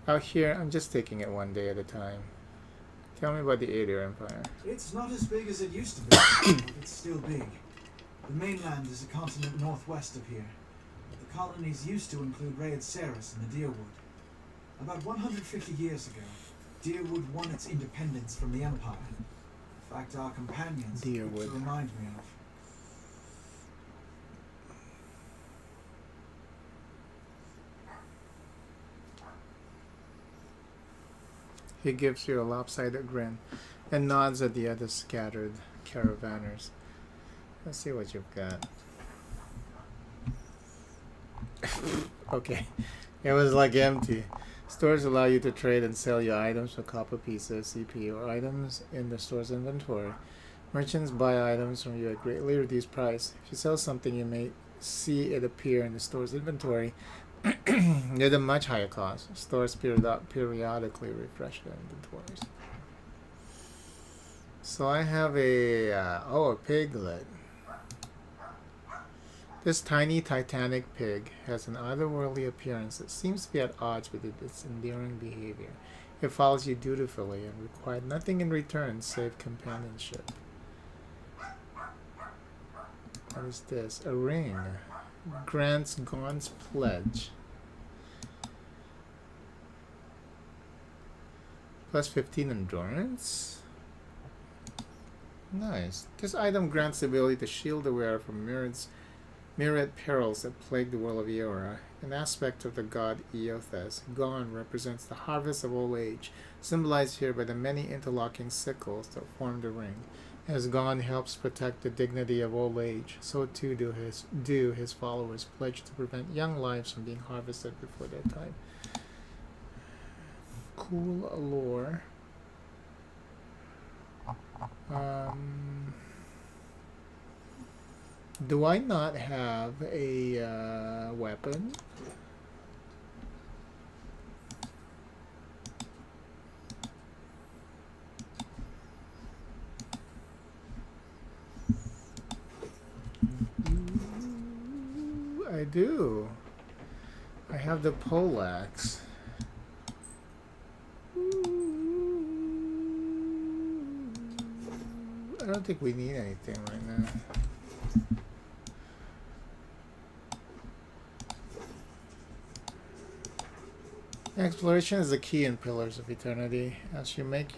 Out here, I'm just taking it one day at a time. Tell me about the Adair Empire. It's not as big as it used to be, but it's still big. The mainland is a continent northwest of here. The colonies used to include Raid Ceres and the Deerwood. About 150 years ago, Deerwood won its independence from the Empire. In fact, our companions Deerwood. to remind me of. He gives you a lopsided grin and nods at the other scattered caravanners. Let's see what you've got. Okay, it was like empty. Stores allow you to trade and sell your items for copper pieces, CP, or items in the store's inventory. Merchants buy items from you at greatly reduced price. If you sell something, you may see it appear in the store's inventory at a much higher cost. Stores periodically refresh their inventories. So I have a piglet. This tiny Titanic pig has an otherworldly appearance that seems to be at odds with its endearing behavior. It follows you dutifully and requires nothing in return save companionship. What is this? A ring. Grants Gon's pledge. Plus 15 endurance. Nice. This item grants the ability to shield the wearer from myriad perils that plague the world of Eora. An aspect of the god Eothes, Gon represents the harvest of old age, symbolized here by the many interlocking sickles that form the ring. As Gon helps protect the dignity of old age, so too do his followers pledge to prevent young lives from being harvested before their time. Cool lore. Do I not have a weapon? I do. I have the poleaxe. I don't think we need anything right now. Exploration is the key in Pillars of Eternity. As you make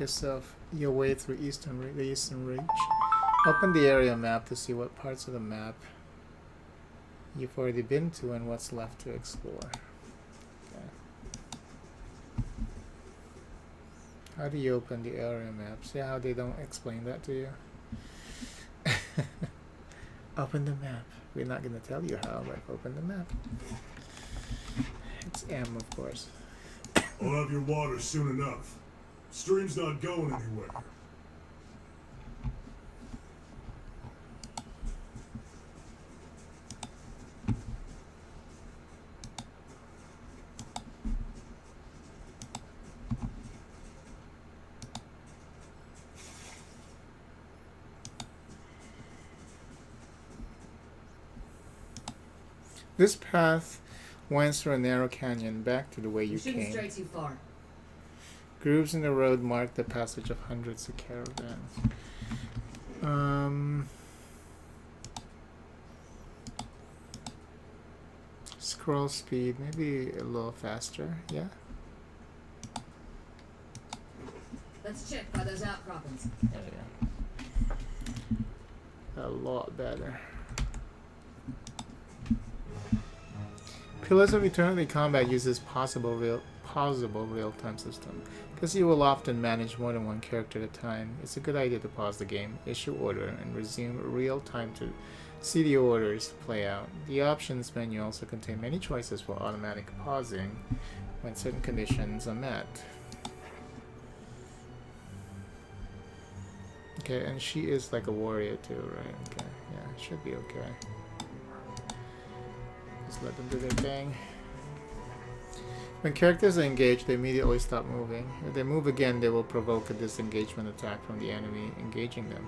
your way through the Eastern Reach, open the area map to see what parts of the map you've already been to and what's left to explore. Okay. How do you open the area map? See how they don't explain that to you? Open the map. We're not going to tell you how, but open the map. It's M, of course. I'll have your water soon enough. Stream's not going anywhere. This path winds through a narrow canyon back to the way you shouldn't came. stray too far. Grooves in the road mark the passage of hundreds of caravans. Scroll speed, maybe a little faster, yeah? Let's check by those outcroppings. There you go. A lot better. Pillars of Eternity combat uses possible real-time system. Because you will often manage more than one character at a time, it's a good idea to pause the game, issue order, and resume real time to see the orders play out. The options menu also contains many choices for automatic pausing when certain conditions are met. Okay, and she is like a warrior too, right? Okay, yeah, should be okay. Just let them do their thing. When characters are engaged, they immediately stop moving. If they move again, they will provoke a disengagement attack from the enemy engaging them.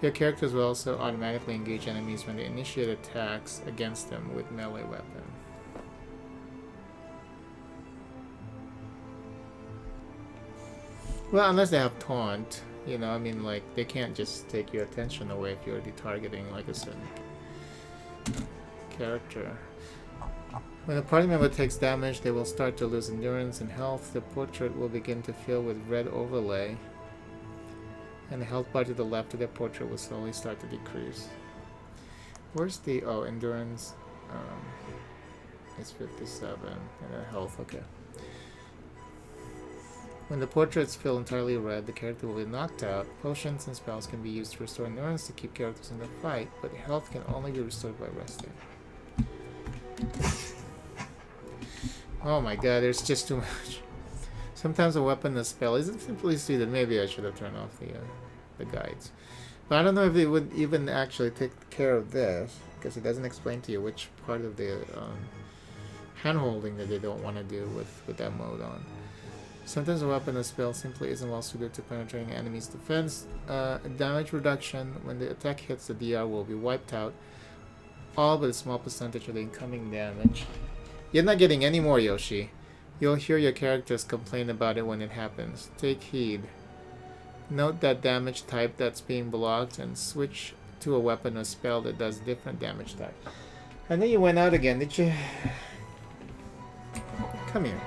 Your characters will also automatically engage enemies when they initiate attacks against them with melee weapon. Well, unless they have taunt, you know, I mean, like, they can't just take your attention away if you're already targeting, like, a certain character. When a party member takes damage, they will start to lose endurance and health. The portrait will begin to fill with red overlay, and the health bar to the left of their portrait will slowly start to decrease. Where's the... oh, endurance is 57, and then health, okay. When the portraits fill entirely red, the character will be knocked out. Potions and spells can be used to restore endurance to keep characters in the fight, but health can only be restored by resting. Oh my god, there's just too much. Sometimes a weapon or spell isn't simply suited. Maybe I should have turned off the guides. But I don't know if it would even actually take care of this, because it doesn't explain to you which part of the hand-holding that they don't want to do with that mode on. Sometimes a weapon or spell simply isn't well suited to penetrating an enemy's defense. Damage reduction. When the attack hits, the DR will be wiped out, all but a small percentage of the incoming damage. You're not getting any more, Yoshi. You'll hear your characters complain about it when it happens. Take heed. Note that damage type that's being blocked and switch to a weapon or spell that does different damage type. I know you went out again, did you? Come here.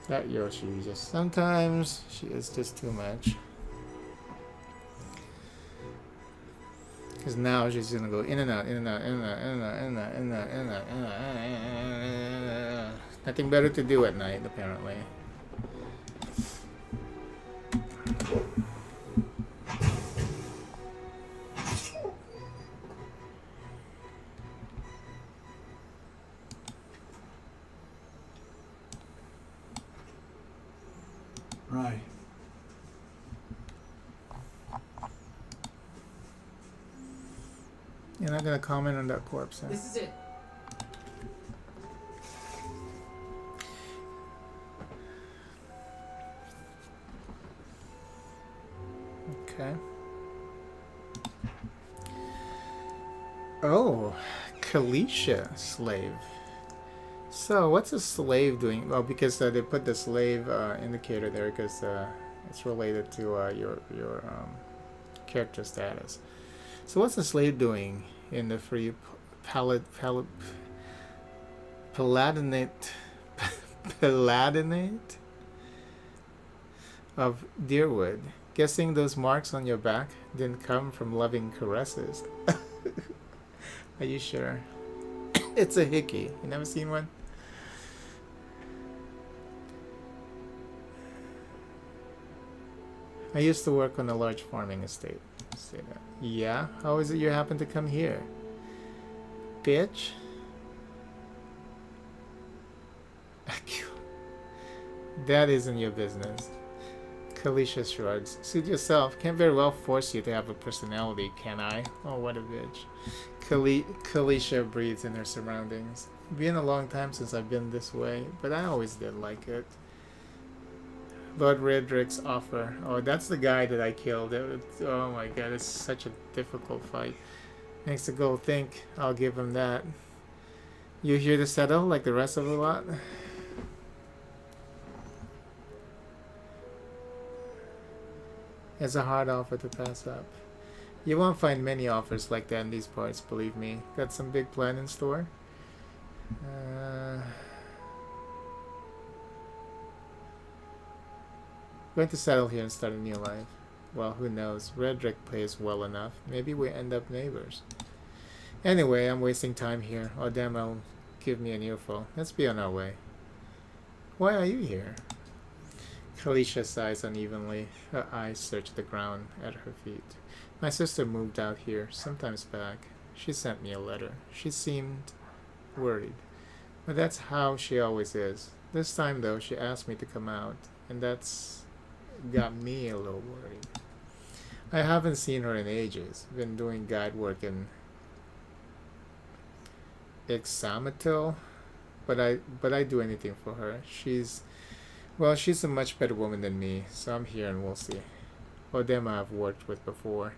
That Yoshi, just sometimes she is just too much. Because now she's gonna go in and out, in and out, in and out, in and out, in and out, in and out, in and out, in and out. Nothing better to do at night, apparently. Right. You're not gonna comment on that corpse, huh? This is it. Okay. Oh, Kalisha slave. So, what's a slave doing? Well, because they put the slave indicator there because it's related to your character status. So, what's a slave doing in the free Paladinate of Deerwood? Guessing those marks on your back didn't come from loving caresses. Are you sure? It's a hickey. You never seen one? I used to work on a large farming estate. Say that. Yeah? How is it you happen to come here? Bitch? That isn't your business. Kalisha shrugs. Suit yourself. Can't very well force you to have a personality, can I? Oh, what a bitch. Kalisha breathes in her surroundings. Been a long time since I've been this way, but I always did like it. Lord Redrick's offer. Oh, that's the guy that I killed. Oh my god, it's such a difficult fight. Thanks to go think, I'll give him that. You here to settle like the rest of the lot? It's a hard offer to pass up. You won't find many offers like that in these parts, believe me. Got some big plan in store? Going to settle here and start a new life. Well, who knows? Redrick pays well enough. Maybe we end up neighbors. Anyway, I'm wasting time here. Odem will give me an earful. Let's be on our way. Why are you here? Kalisha sighs unevenly. Her eyes search the ground at her feet. My sister moved out here sometimes back. She sent me a letter. She seemed worried. But that's how she always is. This time, though, she asked me to come out. And that's got me a little worried. I haven't seen her in ages. Been doing guide work in Ixamatil, but I do anything for her. She's a much better woman than me, so I'm here and we'll see. Odema I've worked with before.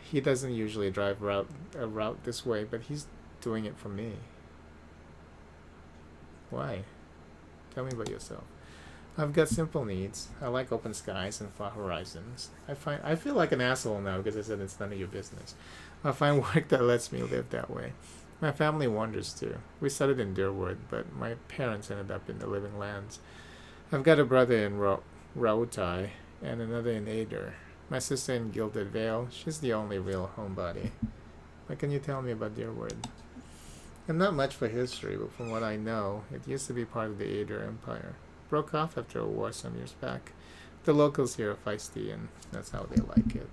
He doesn't usually drive a route this way, but he's doing it for me. Why? Tell me about yourself. I've got simple needs. I like open skies and far horizons. I feel like an asshole now because I said it's none of your business. I find work that lets me live that way. My family wanders too. We settled in Deerwood, but my parents ended up in the Living Lands. I've got a brother in Rautai and another in Ader. My sister in Gilded Vale. She's the only real homebody. What can you tell me about Deerwood? I'm not much for history, but from what I know, it used to be part of the Ader Empire. Broke off after a war some years back. The locals here are feisty, and that's how they like it.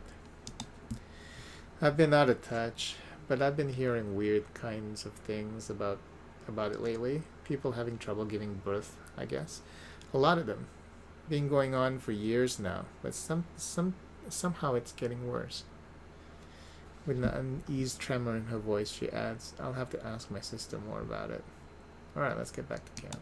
I've been out of touch, but I've been hearing weird kinds of things about it lately. People having trouble giving birth, I guess. A lot of them. Been going on for years now, but somehow it's getting worse. With an uneased tremor in her voice, she adds, I'll have to ask my sister more about it. Alright, let's get back to camp.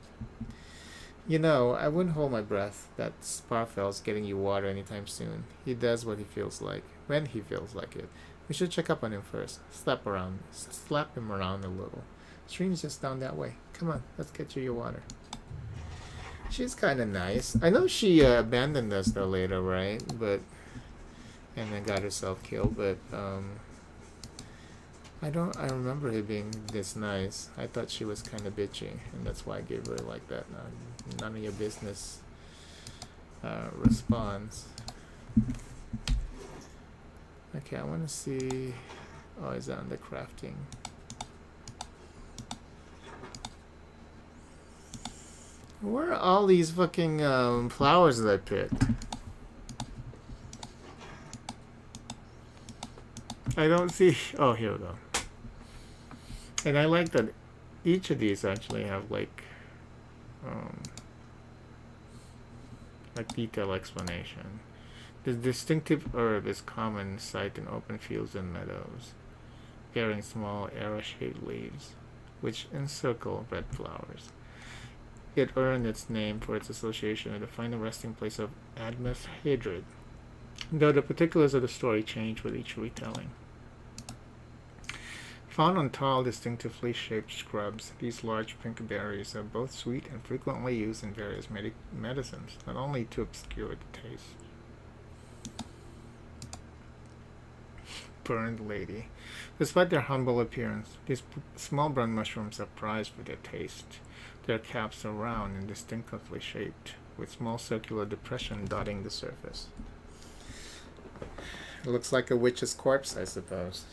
You know, I wouldn't hold my breath that Sparfell's getting you water anytime soon. He does what he feels like, when he feels like it. We should check up on him first. Slap him around a little. Stream's just down that way. Come on, let's get you your water. She's kind of nice. I know she abandoned us though later, right? But and then got herself killed. But I remember her being this nice. I thought she was kind of bitchy, and that's why I gave her like that none of your business response. Okay, I want to see. Oh, is that under crafting? Where are all these fucking flowers that I picked? I don't see. Oh, here we go. And I like that each of these actually have like detailed explanation. The distinctive herb is common sight in open fields and meadows, bearing small arrow-shaped leaves, which encircle red flowers. It earned its name for its association with the final resting place of Admeth Hadrid, though the particulars of the story change with each retelling. Found on tall, distinctively shaped shrubs, these large pink berries are both sweet and frequently used in various medicines, not only to obscure the taste. Burned lady. Despite their humble appearance, these small brown mushrooms are prized for their taste. Their caps are round and distinctively shaped, with small circular depression dotting the surface. It looks like a witch's corpse, I suppose.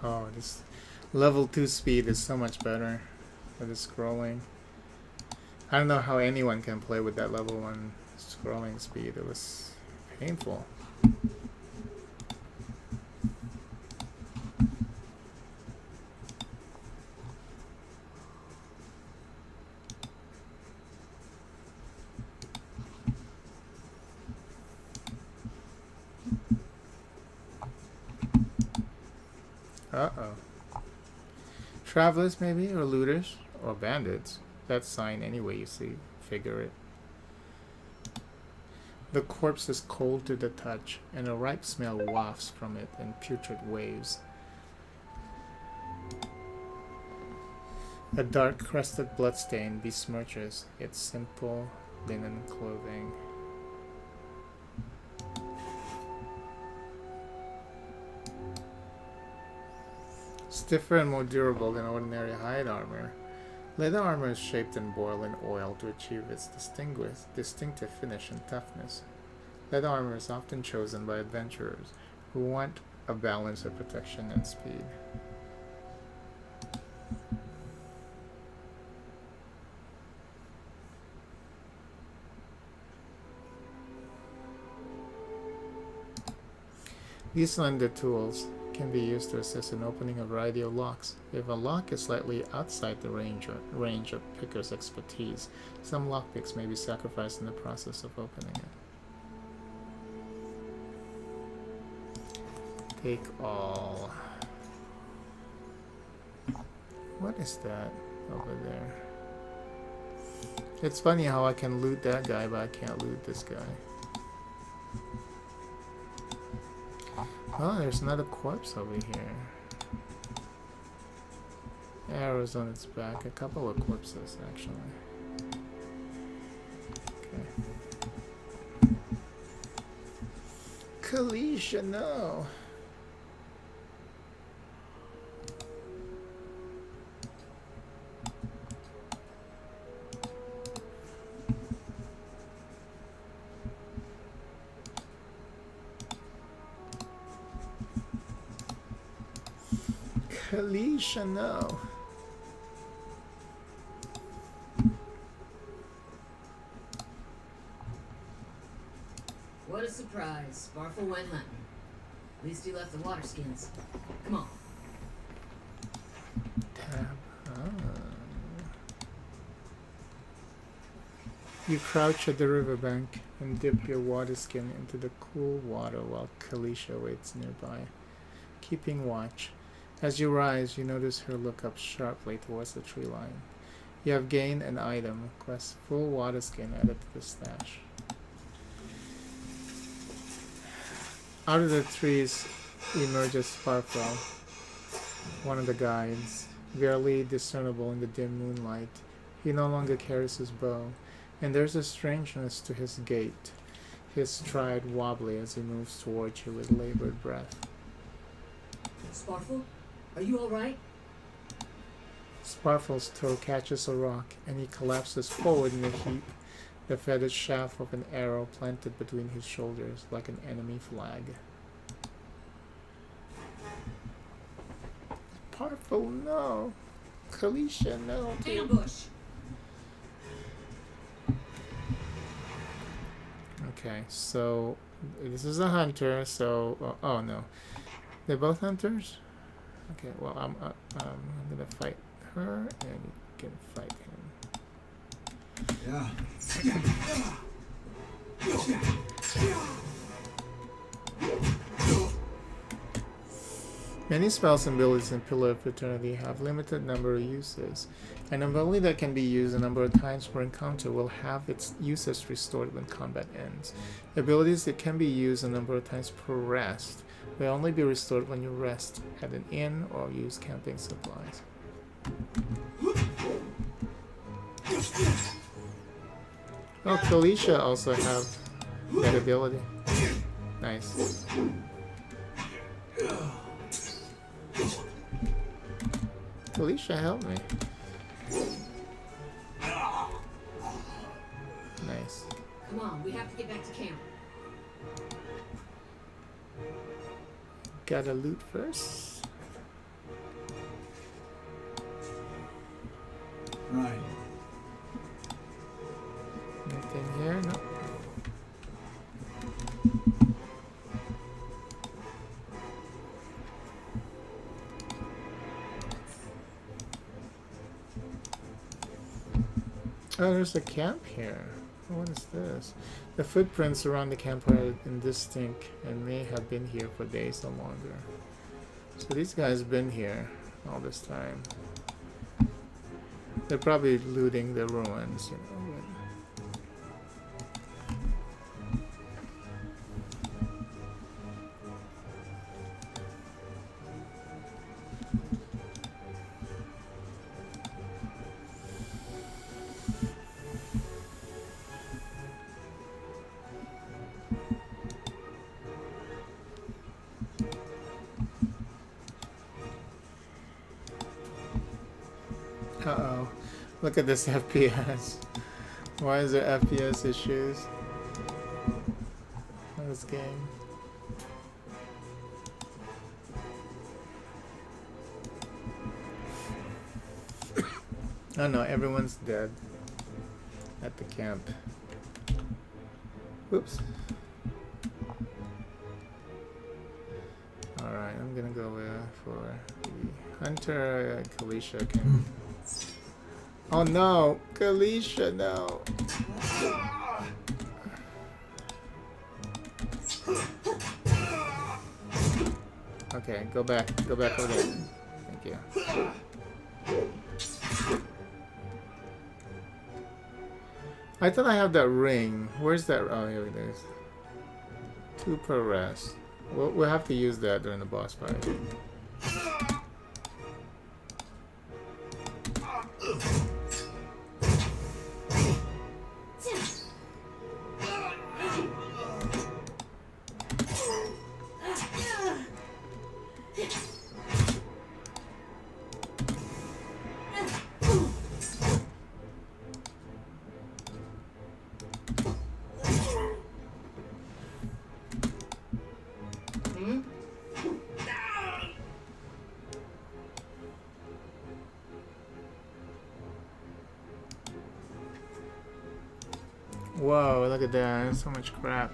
Oh, this level 2 speed is so much better for the scrolling. I don't know how anyone can play with that level 1 scrolling speed. It was painful. Uh-oh. Travelers, maybe? Or looters? Or bandits? That sign, anyway, you see. Figure it. The corpse is cold to the touch, and a ripe smell wafts from it in putrid waves. A dark crested bloodstain besmirches its simple linen clothing. Stiffer and more durable than ordinary hide armor, leather armor is shaped and boiled in oil to achieve its distinctive finish and toughness. Leather armor is often chosen by adventurers who want a balance of protection and speed. These slender tools can be used to assist in opening a variety of locks. If a lock is slightly outside the range of picker's expertise, some lockpicks may be sacrificed in the process of opening it. Take all. What is that over there? It's funny how I can loot that guy, but I can't loot this guy. Oh, there's another corpse over here. Arrows on its back. A couple of corpses, actually. Okay. Kalisha, no! Kalisha, no. What a surprise. Sparfle went hunting. At least he left the water skins. Come on. Tab. Ah. You crouch at the riverbank and dip your water skin into the cool water while Kalisha waits nearby, keeping watch. As you rise, you notice her look up sharply towards the tree line. You have gained an item, quest full water skin added to the stash. Out of the trees emerges Sparfell, one of the guides, barely discernible in the dim moonlight. He no longer carries his bow, and there's a strangeness to his gait, his stride wobbly as he moves towards you with labored breath. Sparfle? Are you alright? Sparfle's toe catches a rock, and he collapses forward in a heap, the feathered shaft of an arrow planted between his shoulders like an enemy flag. Sparfle, no! Kalisha, no! Ambush! Okay, so this is a hunter, so... oh no. They're both hunters? Okay, well, I'm gonna fight her, and you can fight him. Yeah. Many spells and abilities in Pillar of Eternity have limited number of uses. An ability that can be used a number of times per encounter will have its uses restored when combat ends. Abilities that can be used a number of times per rest will only be restored when you rest at an inn or use camping supplies. Oh, Kalisha also have that ability. Nice. Kalisha, help me. Nice. Come on, we have to get back to camp. Gotta loot first. Right. Anything here? No. Oh, there's a camp here. What is this? The footprints around the camp are indistinct and may have been here for days or longer. So these guys been here all this time. They're probably looting the ruins, you know. Uh-oh. Look at this FPS. Why is there FPS issues on this game? Oh no, everyone's dead at the camp. Oops. Alright, I'm gonna go for the hunter. Kalisha can... Oh no! Kalisha, no! Okay, go back over there. Thank you. I thought I have that ring. Where's that? Oh, here it is. 2 per rest. We'll have to use that during the boss fight. Whoa, look at that. There's so much crap.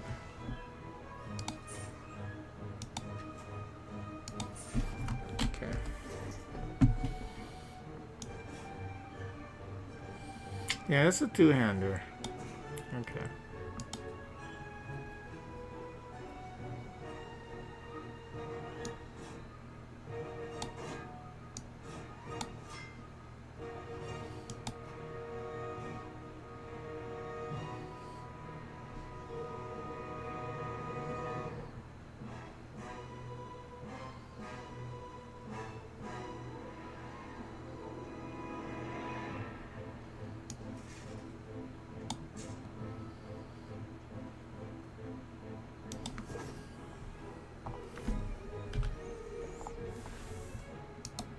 Okay. Yeah, that's a 2-hander. Okay.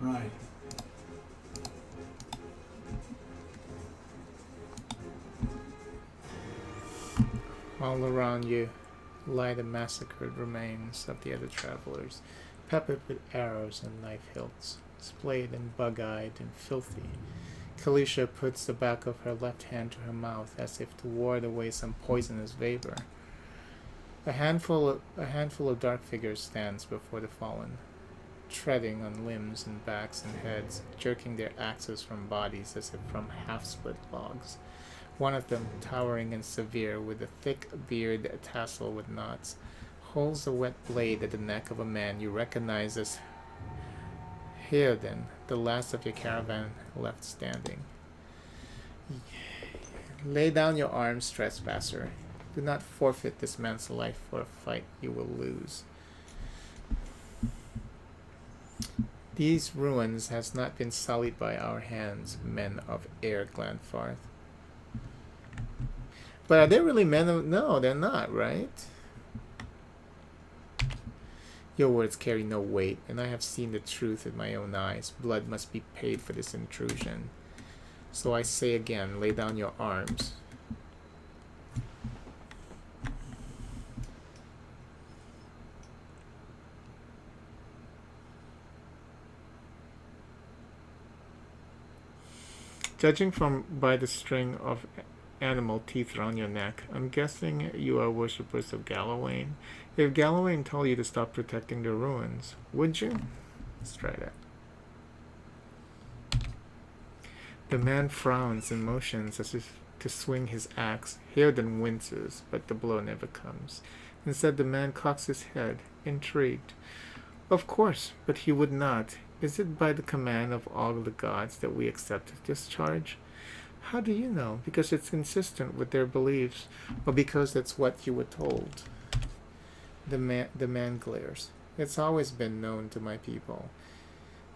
Right. All around you lie the massacred remains of the other travelers, peppered with arrows and knife hilts, splayed and bug-eyed and filthy. Kalisha puts the back of her left hand to her mouth as if to ward away some poisonous vapor. A handful of dark figures stands before the fallen, treading on limbs and backs and heads, jerking their axes from bodies as if from half-split logs. One of them, towering and severe, with a thick beard tasseled with knots, holds a wet blade at the neck of a man you recognize as Heoden, the last of your caravan left standing. Lay down your arms, trespasser. Do not forfeit this man's life for a fight you will lose. These ruins has not been sullied by our hands, men of Air Glanfarth. But are they really men of... No, they're not, right? Your words carry no weight, and I have seen the truth with my own eyes. Blood must be paid for this intrusion. So I say again, lay down your arms. Judging by the string of animal teeth around your neck, I'm guessing you are worshippers of Gallowayne. If Gallowayne told you to stop protecting the ruins, would you? Let's try that. The man frowns and motions as if to swing his axe. Heoden winces, but the blow never comes. Instead, the man cocks his head, intrigued. Of course, but he would not. Is it by the command of all the gods that we accepted this charge? How do you know? Because it's consistent with their beliefs, or because that's what you were told? The man glares. It's always been known to my people.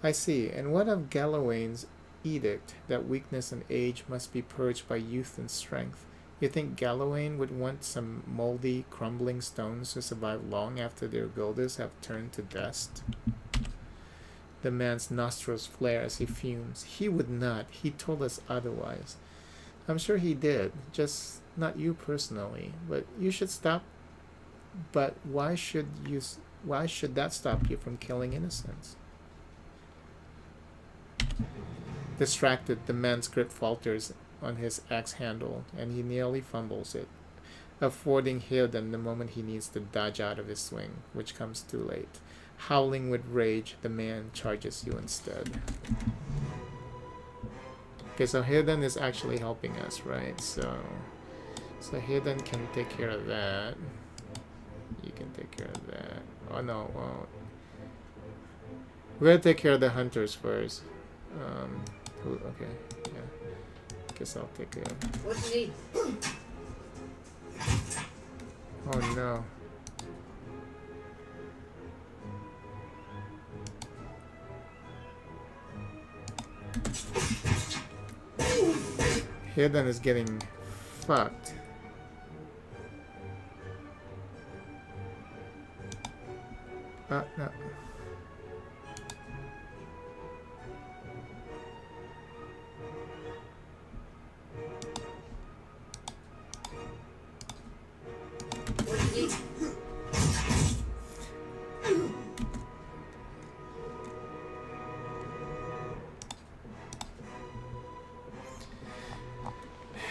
I see. And what of Galawain's edict that weakness and age must be purged by youth and strength? You think Galawain would want some moldy, crumbling stones to survive long after their builders have turned to dust? The man's nostrils flare as he fumes. He would not. He told us otherwise. I'm sure he did, just not you personally. But you should stop. But why should that stop you from killing innocents? Distracted, the man's grip falters on his axe handle, and he nearly fumbles it, affording Hilden the moment he needs to dodge out of his swing, which comes too late. Howling with rage, the man charges you instead. Okay, so Hilden is actually helping us, right? So Hilden can take care of that. You can take care of that. Oh no, well, we're gonna take care of the hunters first. Okay, yeah. Guess I'll take care of it. What do you need? Oh no. Hilden is getting fucked. No. What do you need?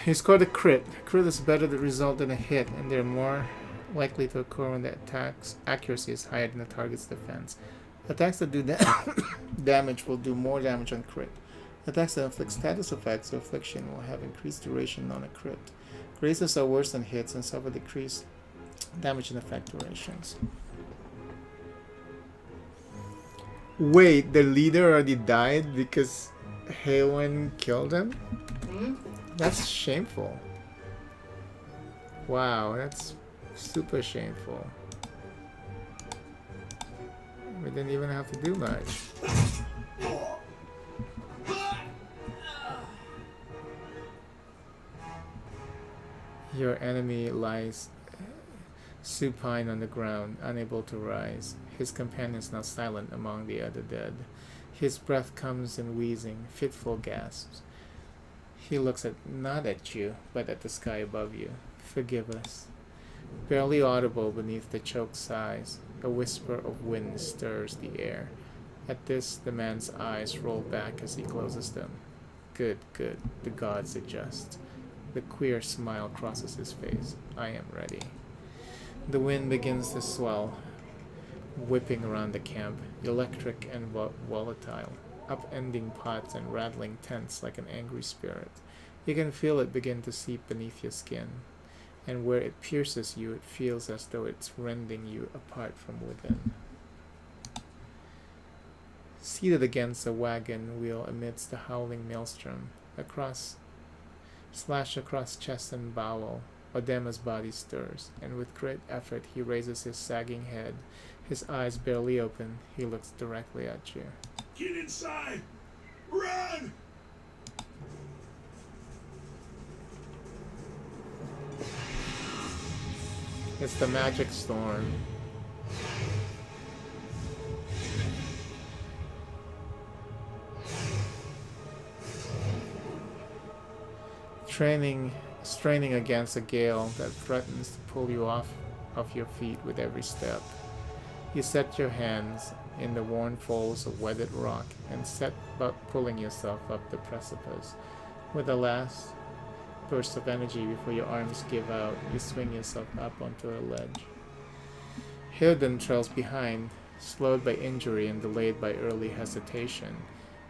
He scored a crit. Crit is better to result than a hit, and they're more likely to occur when the attack's accuracy is higher than the target's defense. Attacks that do damage will do more damage on crit. Attacks that inflict status effects or affliction will have increased duration on a crit. Grazes are worse than hits and suffer decreased damage and effect durations. Wait, the leader already died because Haywin killed him? Hmm? That's shameful. Wow, that's super shameful. We didn't even have to do much. Your enemy lies supine on the ground, unable to rise. His companions now silent among the other dead. His breath comes in wheezing, fitful gasps. He looks not at you, but at the sky above you. Forgive us. Barely audible beneath the choked sighs, a whisper of wind stirs the air. At this, the man's eyes roll back as he closes them. Good, good, the gods adjust. The queer smile crosses his face. I am ready. The wind begins to swell, whipping around the camp, electric and volatile, upending pots and rattling tents like an angry spirit. You can feel it begin to seep beneath your skin, and where it pierces you, it feels as though it's rending you apart from within. Seated against a wagon wheel amidst the howling maelstrom, slash across chest and bowel, Odema's body stirs, and with great effort he raises his sagging head. His eyes barely open, he looks directly at you. Get inside! Run! It's the magic storm. Straining against a gale that threatens to pull you off your feet with every step. You set your hands in the worn folds of weathered rock and set about pulling yourself up the precipice. With a last burst of energy before your arms give out, you swing yourself up onto a ledge. Hilden trails behind, slowed by injury and delayed by early hesitation.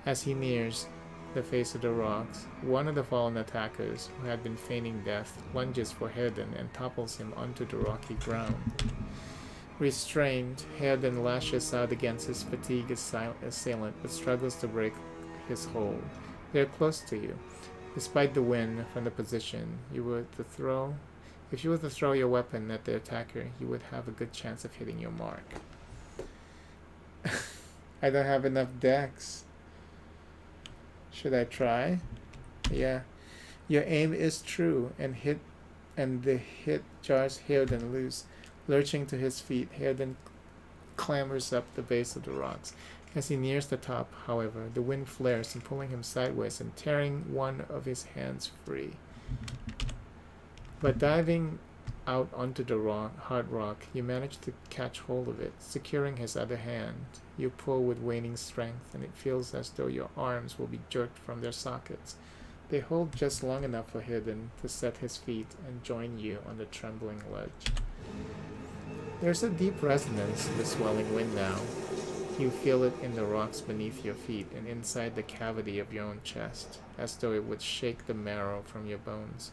As he nears the face of the rocks, one of the fallen attackers, who had been feigning death, lunges for Hilden and topples him onto the rocky ground. Restrained, Hayden lashes out against his fatigued assailant, but struggles to break his hold. They are close to you. Despite the wind from the position, if you were to throw your weapon at the attacker, you would have a good chance of hitting your mark. I don't have enough dex. Should I try? Yeah. Your aim is true, and the hit jars Hayden loose. Lurching to his feet, Hayden clambers up the base of the rocks. As he nears the top, however, the wind flares and pulling him sideways and tearing one of his hands free. By diving out onto the hard rock, you manage to catch hold of it. Securing his other hand, you pull with waning strength, and it feels as though your arms will be jerked from their sockets. They hold just long enough for Hayden to set his feet and join you on the trembling ledge. There's a deep resonance in the swelling wind now. You feel it in the rocks beneath your feet and inside the cavity of your own chest, as though it would shake the marrow from your bones.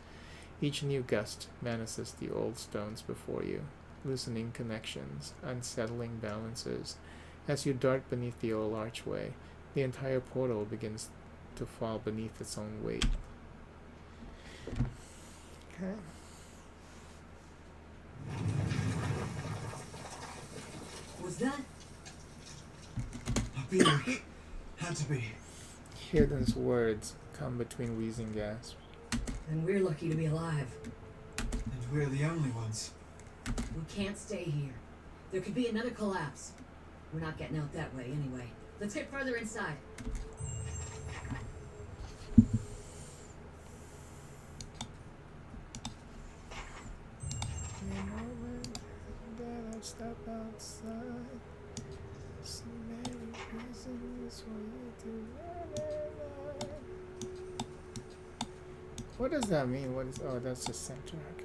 Each new gust menaces the old stones before you, loosening connections, unsettling balances. As you dart beneath the old archway, the entire portal begins to fall beneath its own weight. Okay. Was that? A being. Had to be. Hayden's words come between wheezing gasps. Then we're lucky to be alive. And we're the only ones. We can't stay here. There could be another collapse. We're not getting out that way anyway. Let's get further inside. The moment that I step outside, so many reasons for you to run away. What does that mean? Oh, that's the center. Okay.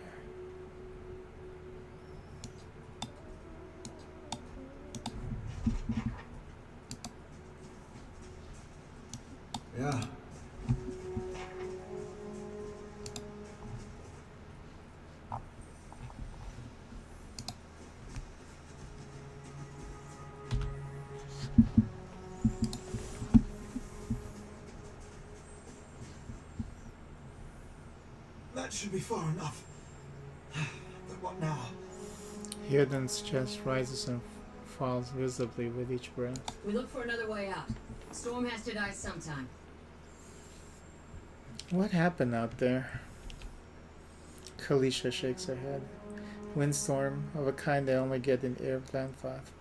Yeah. That should be far enough. But what now? Hayden's chest rises and falls visibly with each breath. We look for another way out. Storm has to die sometime. What happened out there? Kalisha shakes her head. Windstorm, of a kind they only get in Air Glanfath.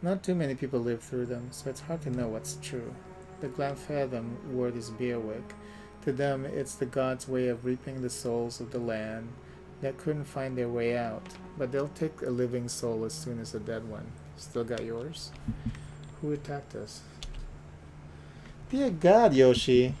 Not too many people live through them, so it's hard to know what's true. The Glanfathom word is Beerwick. To them, it's the gods' way of reaping the souls of the land that couldn't find their way out. But they'll take a living soul as soon as a dead one. Still got yours? Who attacked us? Dear God, Yoshi.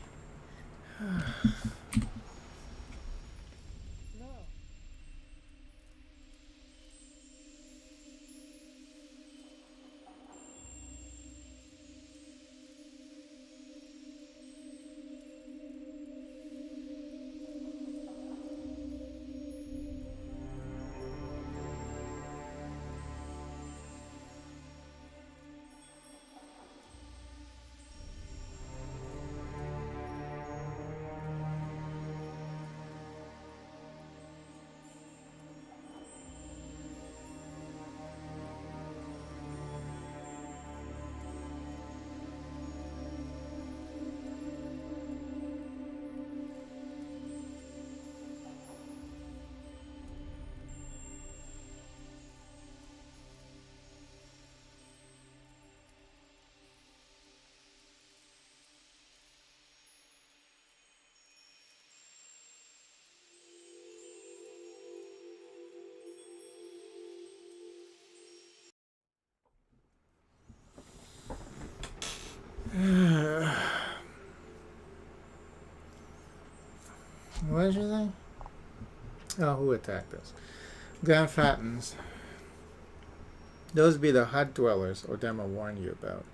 What did you say? Oh, who attacked us? Glanfattons. Those be the hut dwellers Odema warned you about.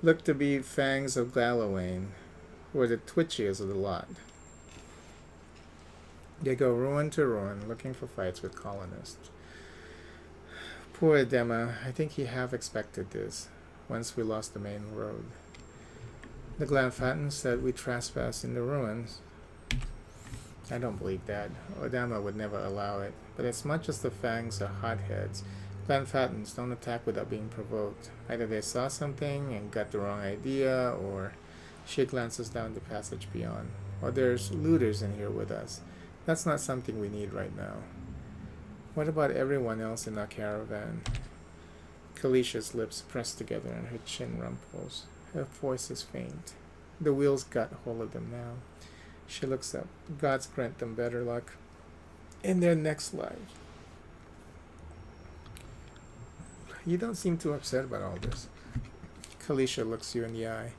Look to be fangs of Gallowayne, who are the twitchiest of the lot. They go ruin to ruin, looking for fights with colonists. Poor Dema. I think he half expected this, once we lost the main road. The Glenfatton said we trespassed in the ruins. I don't believe that. Odama would never allow it. But as much as the Fangs are hotheads, Glenfattons don't attack without being provoked. Either they saw something and got the wrong idea, or she glances down the passage beyond. Or there's looters in here with us. That's not something we need right now. What about everyone else in our caravan? Kalicia's lips press together and her chin rumples. Her voice is faint. The wheels got hold of them now. She looks up. Gods grant them better luck in their next life. You don't seem too upset about all this. Kalisha looks you in the eye,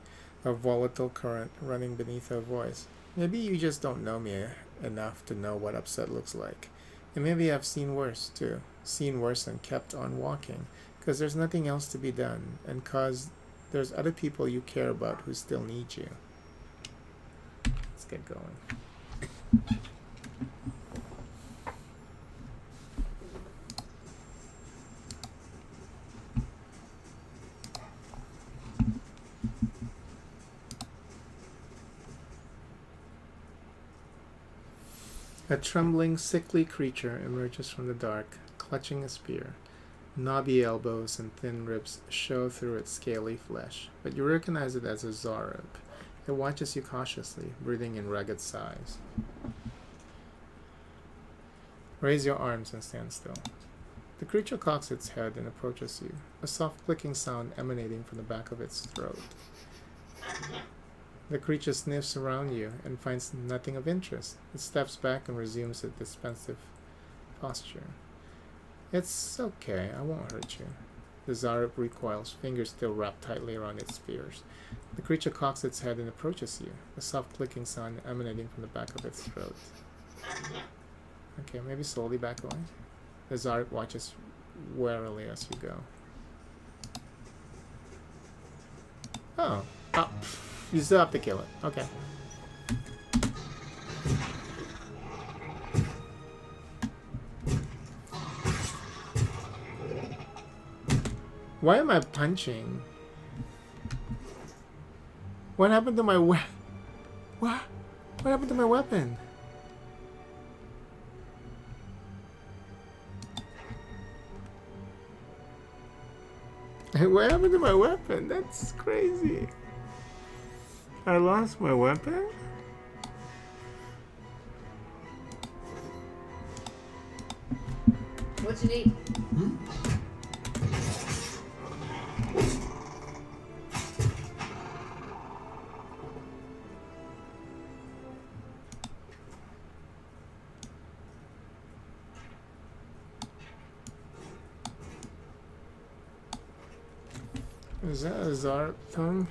a volatile current running beneath her voice. Maybe you just don't know me enough to know what upset looks like. And maybe I've seen worse, too. Seen worse and kept on walking. Because there's nothing else to be done. And because there's other people you care about who still need you. Let's get going. A trembling, sickly creature emerges from the dark, clutching a spear. Knobby elbows and thin ribs show through its scaly flesh, but you recognize it as a Zarab. It watches you cautiously, breathing in ragged sighs. Raise your arms and stand still. The creature cocks its head and approaches you, a soft clicking sound emanating from the back of its throat. The creature sniffs around you and finds nothing of interest. It steps back and resumes its defensive posture. It's okay, I won't hurt you. The Zarab recoils, fingers still wrapped tightly around its spears. The creature cocks its head and approaches you, a soft clicking sound emanating from the back of its throat. Okay, maybe slowly back away. The Zarab watches warily as you go. Oh. Oh. You still have to kill it. Okay. Why am I punching? What happened to my weapon? What happened to my weapon? What happened to my weapon? That's crazy. I lost my weapon? What you need? Is that a Zarab tongue?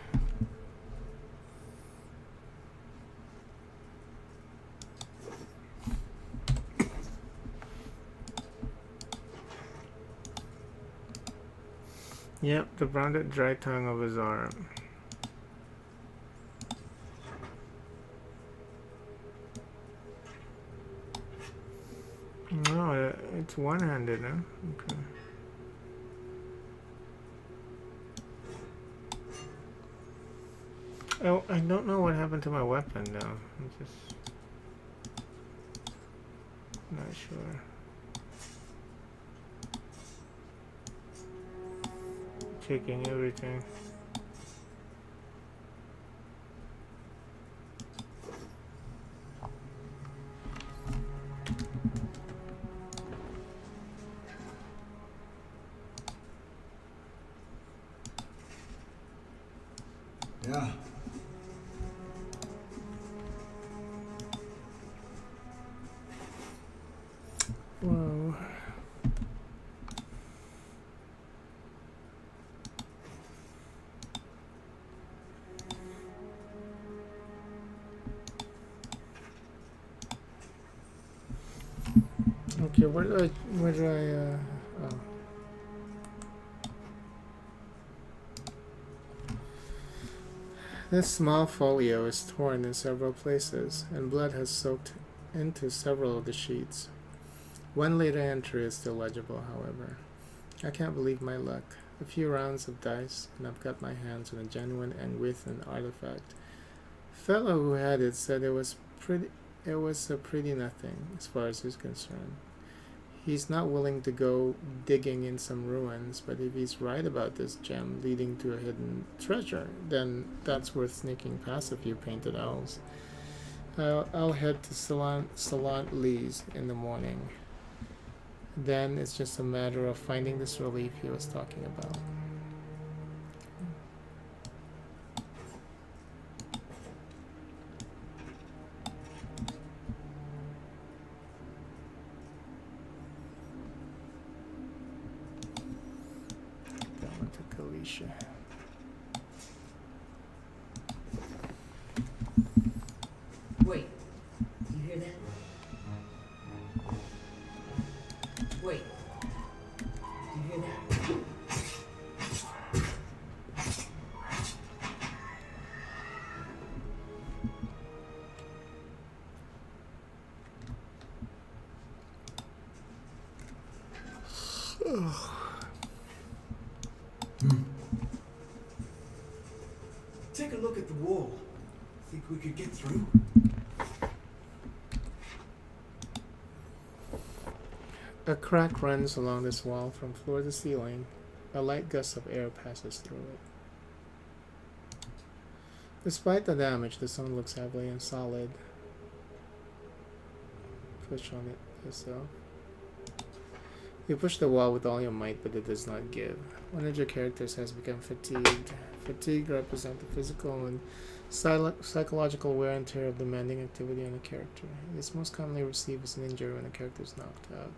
Yep, the rounded dry tongue of his arm. No, it's one-handed, huh? Okay. Oh, I don't know what happened to my weapon, though. I'm just not sure. Checking everything. Yeah. Whoa. Okay, where do I, oh. This small folio is torn in several places, and blood has soaked into several of the sheets. One later entry is still legible, however. I can't believe my luck. A few rounds of dice, and I've got my hands on a genuine and with an artifact. Fellow who had it said it was a pretty nothing as far as he's concerned. He's not willing to go digging in some ruins, but if he's right about this gem leading to a hidden treasure, then that's worth sneaking past a few painted owls. I'll head to Salant Lee's in the morning. Then it's just a matter of finding this relief he was talking about. Down to Kalisha. Wait. Do you hear that? Wait. Do you hear that? Take a look at the wall. Think we could get through? A crack runs along this wall from floor to ceiling. A light gust of air passes through it. Despite the damage, the stone looks heavy and solid. Push on it yourself. You push the wall with all your might, but it does not give. One of your characters has become fatigued. Fatigue represents the physical and psychological wear and tear of demanding activity on a character. It is most commonly received as an injury when a character is knocked out,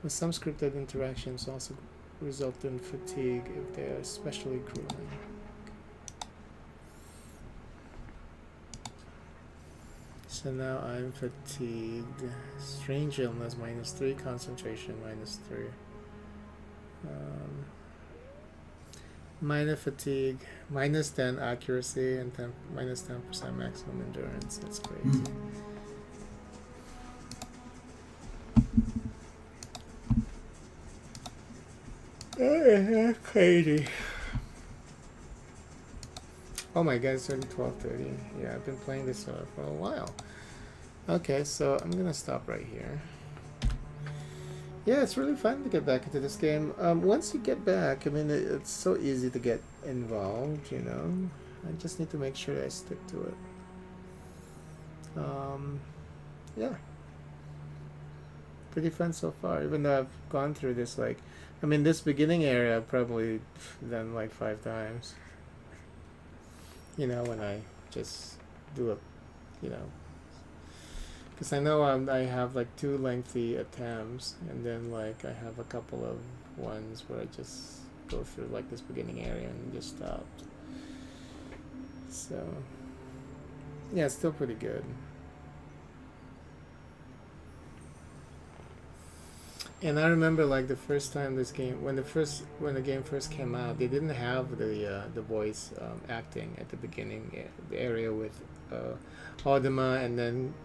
but some scripted interactions also result in fatigue if they are especially grueling. So now I'm fatigued. Strange illness, -3. Concentration, -3. Minor fatigue, -10 accuracy, and -10% maximum endurance. That's crazy. Crazy. Oh my god, it's already 12:30. Yeah, I've been playing this for a while. Okay, so I'm gonna stop right here. Yeah, it's really fun to get back into this game. Once you get back, I mean, it's so easy to get involved, you know. I just need to make sure I stick to it. Yeah. Pretty fun so far, even though I've gone through this, like, I mean, this beginning area I've probably done like 5 times. You know, when I just do a, you know, because I know I have like 2 lengthy attempts, and then like I have a couple of ones where I just go through like this beginning area and just stopped. So yeah, it's still pretty good. And I remember like the first time this game, when the game first came out, they didn't have the voice acting at the beginning, the area with Audema and then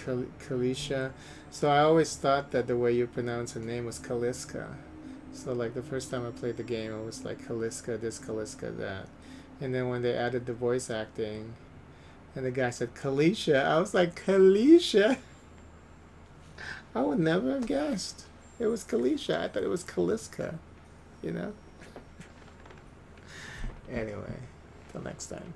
Kalisha. So I always thought that the way you pronounce her name was Kaliska. So like the first time I played the game, it was like Kaliska this, Kaliska that. And then when they added the voice acting, and the guy said Kalisha, I was like, Kalisha? I would never have guessed. It was Kalisha. I thought it was Kaliska, you know? Anyway, till next time.